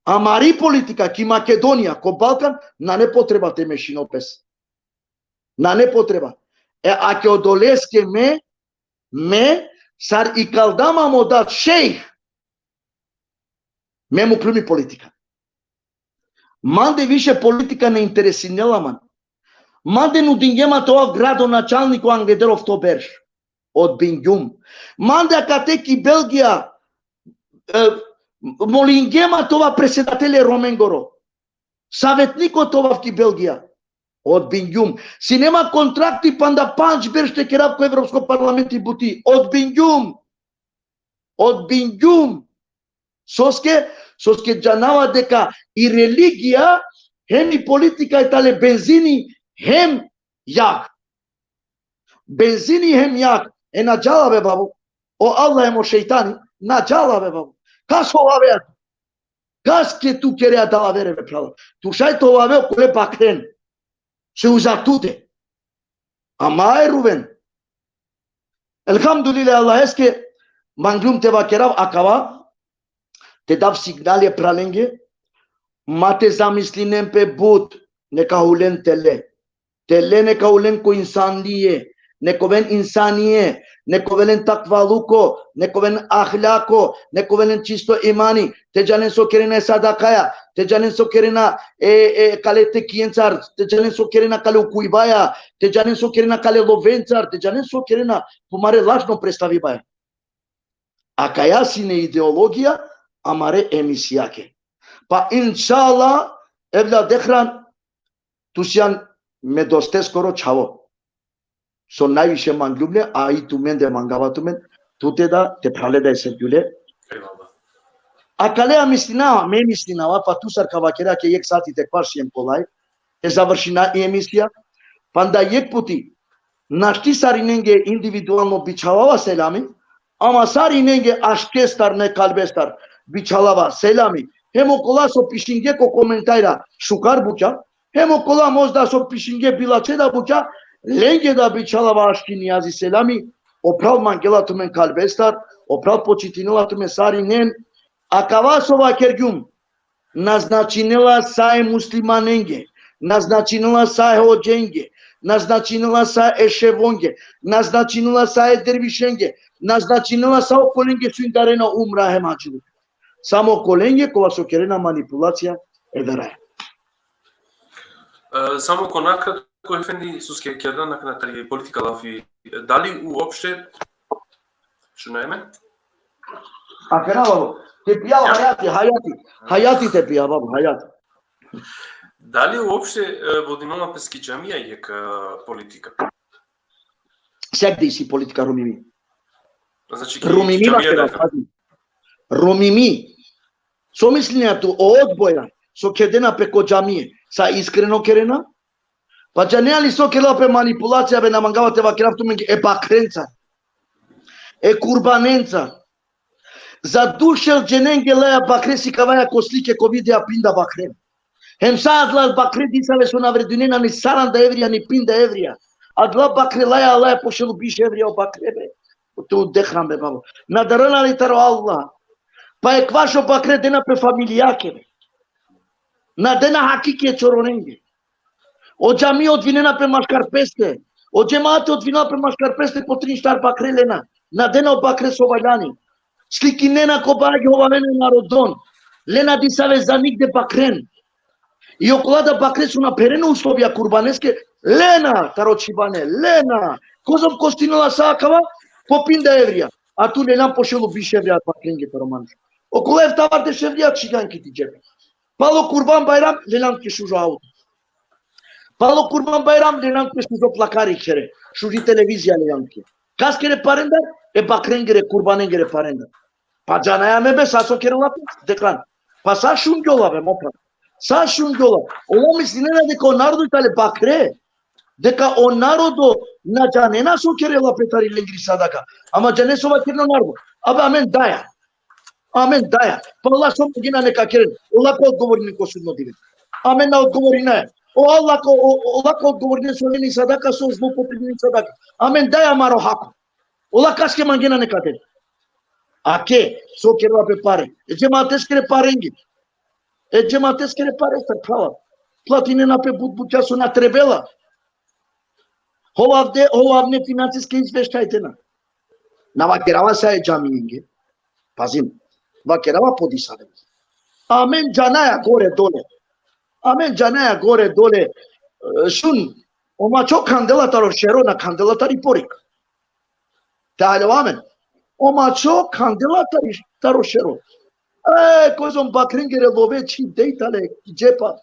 amari politika ki Makedonija, ko Balkan, na ne potreba te mešinopes. Na ne potreba. Ako odoleske me, sar i kaldama mo dat šejh, me mu plumi politika. Mande više politika ne interesinela man. Mande nu dingema toa gradonačalniku Angederov to berš. Od Bingjum. Mande akateki Belgija, molingema това председателя Ромен Горо. Съветнико това в Белгия. От Бингюм. Си нема контракти панда панч берще керав ко Европско парламент и бути. От Бингюм. От Бингюм. Соске джанава дека и религия, хем и политика и тале бензини, хем як. Бензини хем як. На джала бе бабу. O Allah emo şeytani, na čala be babu. Kas ovave? Kas ke tu kerea da avere be prala? Tu šaj to ovave kule bakren. Se uzatute. Ama ai Ruben. Elhamdulillah Allah eske manglum te va kerav akava, te dav signale pralenge, ma te zamislinem pe but, neka hulen tele. Tele neka hulen ko insanliye. Neko ven insaniye, neko velen takvaluko, neko ven ahlako, neko velen čisto imani, te janen so kerena sadakaya, te janen so kerena kale tekiencar, te janen so kerena kale ukuibaya, te janen so kerena kale lovencar, te janen so kerena pomare lažno predstavibaya. Akaya sine ideologija, amare emisijake. Pa inšallah, evla dehran, tusian me doste skoro čavo. So najviše manglumle, a i tumen de mangavatumen, tute da te prale da esergule. Akalea me mislinava, pa tu sar kavakerea ke ek sati te kvaršijem kolaj, te završina i emisija, panda ek puti, našti sarinenge individualno bičalava selami, ama sarinenge aşkestar ne kalbestar bičalava selami, hem okola so pišinge ko komentajra šukar buča, hem okola možda so pišinge bilače da buča, Lenge da bičalava aşkı niyazi selami, oprav mangelatumen kalbestar, oprav počitinilatumen sarinen, akavasova kergum, naznačinila saje muslimanenge, naznačinila saje hođenge, naznačinila saje eševonge, naznačinila saje dervišenge, naznačinila sa okolenge süindarena umra hemacılık. Samo okolenge kova so kerena manipulacija everaja. Samo ko nakratko Efendi Isuske Kerdanak na tali politika lafi, da li uopšte, što naime, Acá babo. Te pijao Hayati te pija babo, Hayati. Da li uopšte Vodinoma Peski džamija je politika? Всяк да си политика Румими. Znači, Румими džamija баке, Румими. Со мислењето одбоја со кедена пеко џамие, са искрено керена, па џанеа ли со кела пе манипулација бе намангавате вакерафту менги е бакренца, е курбаненца. За душел джененге леја бакреси каваја кослике ко видеа пинда бакрен. Hem saadla bakre disave со навредунена ни 40 еврија ни пинда еврија. Адла бакре лаја пошелу биш еврија о бакребе. Ту дехрамбе бабо. Надарана ли таро Аллах. Па е квашо бакре дена пе фамилијаке. На дена хакики е чороненге. О џами одвинена пе машкарпесте. О џемаате одвинена пе машкарпесте по 3 штар бакре лена. На дена о бакре со вајлани. Сликинена ко баги овамене народон. Лена дисаве за нигде бакрен. И около да бакре су наперено условија курбанеске. Лена, тарочибане, Лена. Козом костинала сакава, по пинда еврија. А ту лелам пошелу биш еврија бакренге тароман. Около ефтавар деш еврија чиганки ти джебе. Пало курбан байрам, лелам ке шужо ауто. Пало курбан байрам, лелам ке шужо плакари хере. Шужи телевизија лелам ке. Каскере парендар, е бакренгере, курбаненгере парендар. Па џанаја ме бе, сасо керелапе, деклан. Па са шунгјола бе, мопра. Са шунгјола. Ово мисли не дека о народу итале бакре. Дека о народу на џанена со керела петари ленгри садака. Ама џане со вакерно народу. Абе, амен даја. Амен даја. Па Аллах со могина нека керен. Олако одговори неко судно дивен. Амен на одговори не. Олако одговори не со лени садака, со злоупотребни садака. Амен даја маро хако. Олака ске мангена нека ден. А ке, со керела пе паре. Е џематескере паренги. Е џематескере паре стар права. Платине на пе будбуќа со на требела. Овавне финансиски извештајтена. На вакерава са е џамиенге. Пазим. Вакерава подисаве. Амен џанаја горе доле. Амен џанаја горе доле. Шун. Омачо канделатаро шеро на канделатари порик. Тајле амен. Омачо канделатаро шеро. Козом бакрингере лове чи дейтале джепа.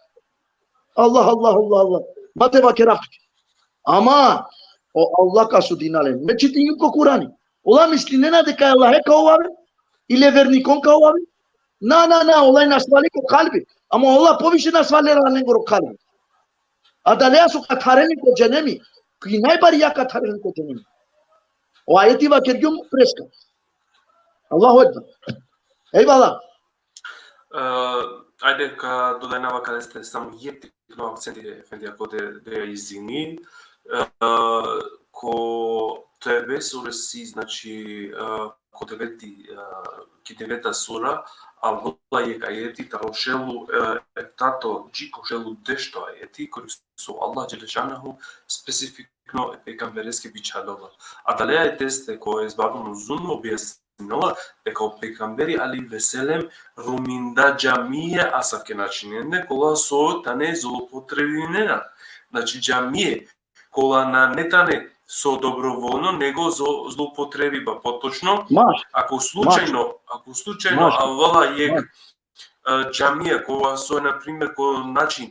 Allah. Mate vакерафтуке. Ама, Аллах касу динале. Ме чити юко Курани. Ола мисли нена дека Аллах е као ваве? Или верникон као ваве? На, Ола насвали ко калби. Ама Аллах повише насвалера ненгоро калби. А далеја со катарени ко дженеми, кои најбари ја катарени ко дженеми. O ajeти вакергјум преска. Аллаху екбар. Ейвала. Ајде, додајнава каде сте само јептикно акценти, Ефенди, ако да ја извини. Ко тебе суре си, значи, ко девета сура, Аллах е ајети, тарошелу ефтато джико шелу дешто ајети, кои со Аллах Джелешанаху специфично пекамбереске бичадова. А далеја е тесте кој е избавено зуно објаснила дека о пекамбери али веселем руминда џамие асавке начинене кола со тане злоупотребинена. Значи џамие кола на нетане со доброволно, него злоупотреби поточно. Ако случајно авала е џамија која со, например, кој начин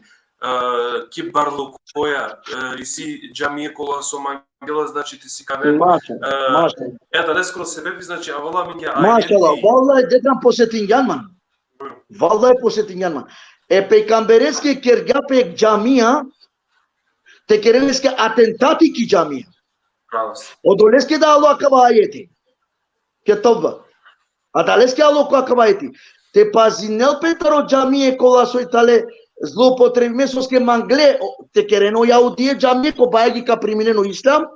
ке барло која и си џамија која со мангела, значи ти си каве. Да дескро себеби, значи авала ми ја Машала, валлај дедам посетингјанман. Валлај посетингјанман. Е пекамбереске кергапек џамија, те керелеске атентати ки џамија. Одолеске да Аллах акава ајети. Ке това. А далеске Аллах акава ајети. Те пазинел петаро џамија кола со итале злоупотреби месоске мангле те керено јаудие џамија ко бајги ка приминено ислам.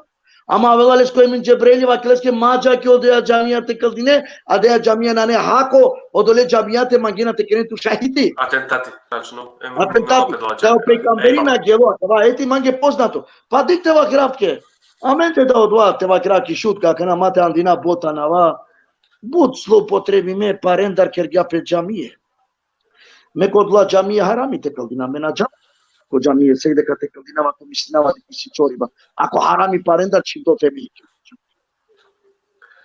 Ама велалес кој мен Джебрели вакелеске маџа ке одеја џамија те калдине, а деја џамија на не хако, одоле џамија те мангина те керен ту шахити. Атентати, тачно. Атентати. Да пекамберина гело, това ети манге познато. Па дикте вакрафке. Амен те да одва те вакрафки шутка, кана мате андина бота нава. Буд злоупотреби ме парендар кергја пред џамија. Ме кодла џамија харами те калдина, ме на џамија. Ко џамија се дека те калдинава, ко мислинава дека си чориба. Ако харами парендар, чим до тебе.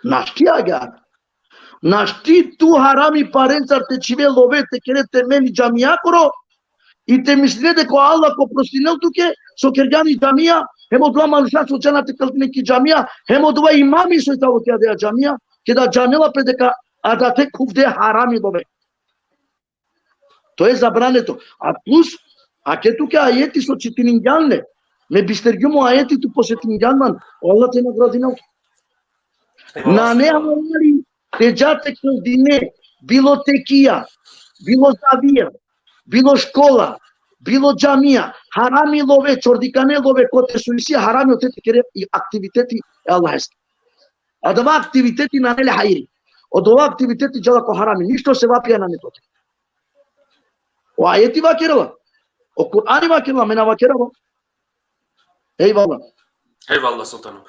Наш ки агар. Našti tu harami parenți ar te cime love, te kere temeli jamia koro, i te misle de ko Allah ko prostinel tu ke, so kergani jamia, hemo dua manusia so jana te kaltine ki jamia, hemo dua imami so ita ke de jamia, ke da jamila pe de ka adate kufde harami love. To je zabranito. A plus, aketu ke ajeti so citininjanle, me bistergiumu ajeti tu posetinjanman, Allah te nagradi nauke. Na nehamari deja te căldine, bilo techia, bilo zavia, bilo școala, bilo jamia, harami love, ciordicane love, cote suisia, harami o te kere activiteti Allah este. Adava activiteti na nele hairi. O doua activiteti jala ko harami, nici se va pia na toate. O ayeti va kerela. O Kur'ani va kerela, mena va kerela. Eyvallah. Eyvallah sultanım.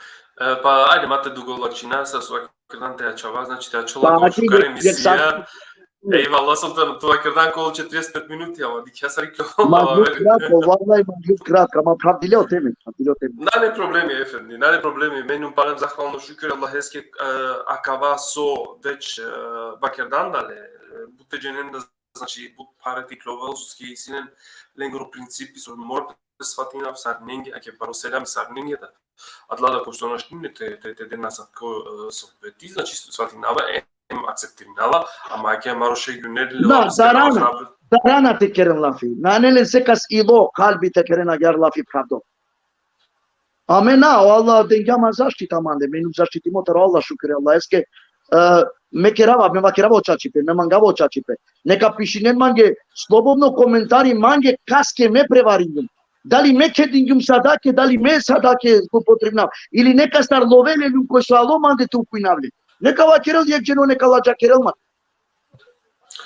Pa ajde, imate dugo lačina, sa svakirdan te čava, znači te čola kao šukar emisija. Eyvallah sultanım, tvakirdan kolo 45 minuti, ama dik ja sam rekao. Magluk kratko, vallahi magluk kratko, ama pravdile o temi. Ne problemi, efendi, ne problemi. Menim panem zahvalno šukür Allah eske akava so već vakirdan dale, buteđenen da znači but pareti klovalski sinen lengro principi so morate svatina sarningi, ake paroselam sarningi da. Atlada pošto ono štine te denasa sohbeti, znači svatinava acceptirinala, ama ake maroše güneri darana te keren lafi. Nanele sekas ilo kalbi te keren agar lafi pravdo. Amena, o Allah dengama zaštita mande, menu zaštitimo tero Allah šukre Allah eske me va kerava o čačipe, me mangava o čačipe. Neka pišinen mange, slobodno komentari mange kaske me prevaringum. Da li me kedingum sadake, da li me sadake upotrebnav, ili neka star lovele ljum koji su alo mande tu upinavli. Neka va kerel jegđeno, neka lađa kerel man.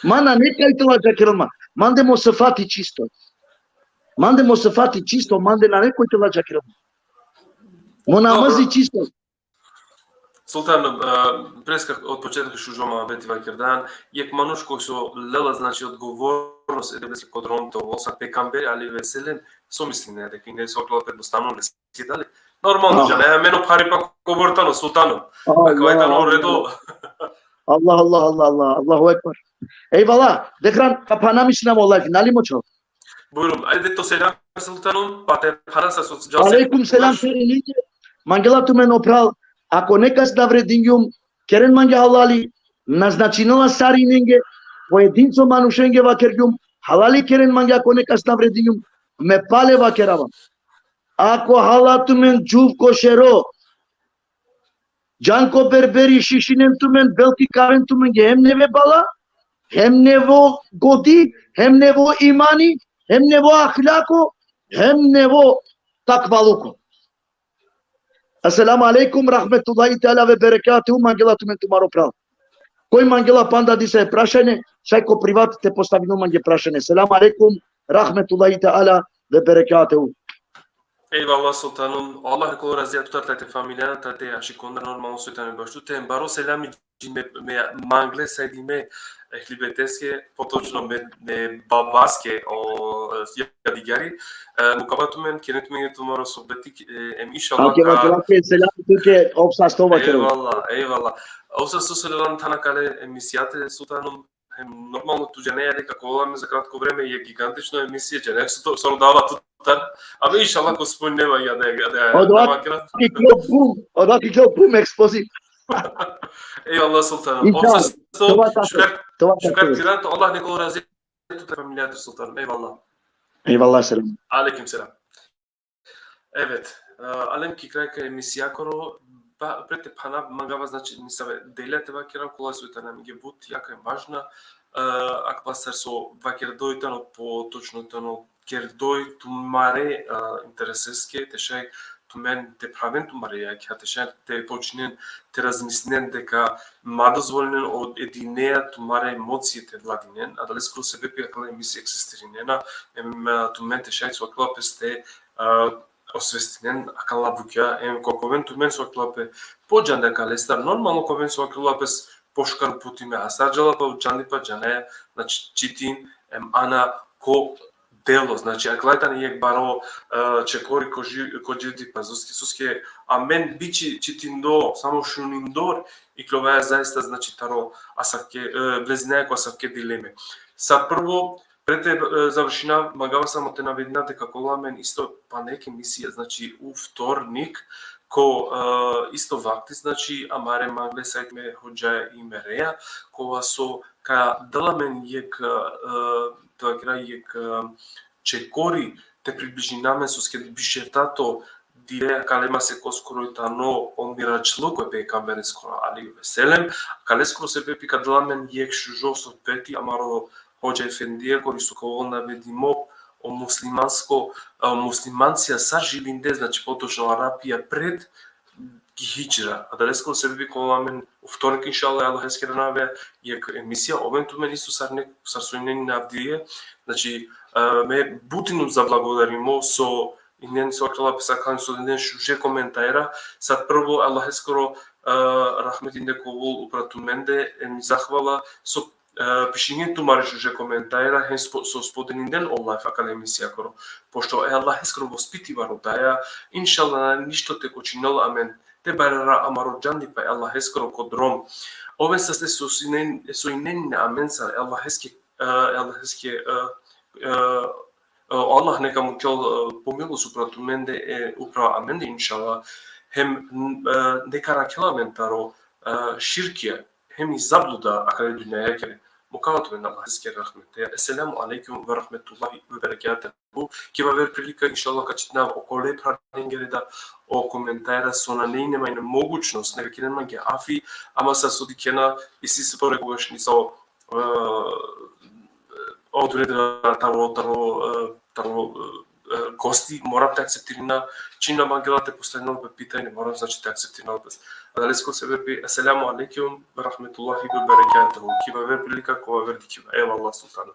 Mana, neka ite lađa kerel man. Mandemo să fati čisto. Mandemo să fati čisto, mande na neko ite lađa kerel man. Mona măzi čisto. Sultan, preska od početka šužoma beti vakirdan, jek manuš koji su lela znači odgovornost edebleski kod Romto, osa pekamberi, ali veselen, so mislim ne, дека не се оклопе едноставно не си дали. Нормално, že ne, meno pari pa govortano sultanom. Akvajtano redo. Allahu Ekber. Eyvallah, dekran kapana mislim olay finali moço. Buyurun, ajde to selam sultanum, pa te parasa sosyal. Aleyküm selam serenite. Mangela tu men opral. Ako nekas da vredinjum, keren mange halali, naznačinila sarinenge, pojedinco manušenge vakerjum, halali keren mange ako nekas da vredinjum, me pale vakerava. Ako halatu men džuv košero, Janko berberi šişinen tu men belki karen tu men hem neve bala, hem nevo godi, hem nevo imani, hem nevo ahlako, hem nevo takvaluko. Assalamu alaikum, rahmetullahi ta'ala ve berekatuhu, mangela tu men tumaro prav. Koji mangela panda dise prašene, šajko privat te postavino mange prašene. Assalamu alaikum, rahmetullahi ta'ala ve berekatuhu. Eyvallah sultanum. Allah kol razia tutar tate familja, tate aşikondra normalno sujtane baštu. Te baro selami me mangle sajdime hlibeteske, potočno me babaske o jadigari. Mukabatumen kenetumen tumaro sohbetik inşallah. Ake selam Türkiye obsastova kero. Eyvallah. Obsasto selam tanakale emisijate sultanum. Normalno tu že ne je nekako volame za kratko vreme je gigantično emisije, že ne se to samo dava tutar, ali inšallah ko spomneva ja da je Odaki kilo bum ekspoziv. Eyvallah sultanım. Şükür kirat Allah ne kadar razı tutar familiyadır sultanım. Eyvallah. Eyvallah selam. Aleyküm selam. Evet. Alem ki krajka emisija koro prete pana mangava znači nisave delate vakera kola su ta nam je but jaka je važna akvasar so vakera doitano po točno tano ker doi tu mare intereseske te šaj tu men te praven tu mare jak te šaj te počinen te razmisnen дека ма дозволен од единеја tu mare емоции те владинен а дали скоро се вепи акла емисија екзистиринена tu men te šaj so klopeste osvestinen akalla bukja kokoven tu men so klape pođanda kalestar normalno koven so klapes poškar putime asarjala pa učandi pa jane znači čitin ana ko дело. Значи, аклайтан јек баро чекори коџирди пазуске, а мен бичи читиндо, само шуниндор, и кловеа заиста, значи, таро асавке, влезинеа која асавке дилеме. Са прво, пред завршина, магава само те наведина дека коламен исто па неке мисија, значи, у вторник, ко исто вакти, значи, амаре мангле сајт ме хоџа и мереја, кога со ка даламен јек тоа крај јек чекори те приближинаме со скед бишертато дире калема се коскоро тано омирачлук кој бе камбере скоро али веселем, кале скоро се бе пика даламен јек шужо со пети амаро хоџа ефендија кој со кого наведимо о муслиманција са живинде, значи поточно Арапија пред хиџра. А дали скоро се би коламен у вторник иншалла Аллах ескернаве јек емисија овенту мен исто сарсоинени на авдие. Значи ме бутину заблагодаримо со инен со крала писакан со инен шуже коментајра. Сад прво Аллах ескоро рахметинде ковол упрату менде ми захвала со пишињето мариш уже коментајра хен со споденинден онлайф академисија коро пошто Аллах ескоро воспити вару таја иншалла ништо те кочинал амен те барара амаро џанди па Аллах ескоро кодром овен са сте со инен амен са Аллах еске Аллах нека му кел помилу супрату менде управа аменде иншалла хем нека ракела ментаро ширкија hem zablуда akare dünyaya kere. Mukavat men Allah esker rahmete. Esselamu aleyküm ve rahmetullahi ve berekatuhu. Ki va ver prilika inšallah kачитна околе пранингере да о коментајра со на нејнема могуćност, нека кинема ге афи, ама са судикена и си се порекуваш ни со одредена таро гости, морам те акцептирина, чинна мангела те поставено бе питање, морам значи те акцептирина без. Адалеско се бе аселаму алейкум ва рахметуллахи ва берекатуху. Кива вер прилика кога вер дикива. Ева Аллах султана.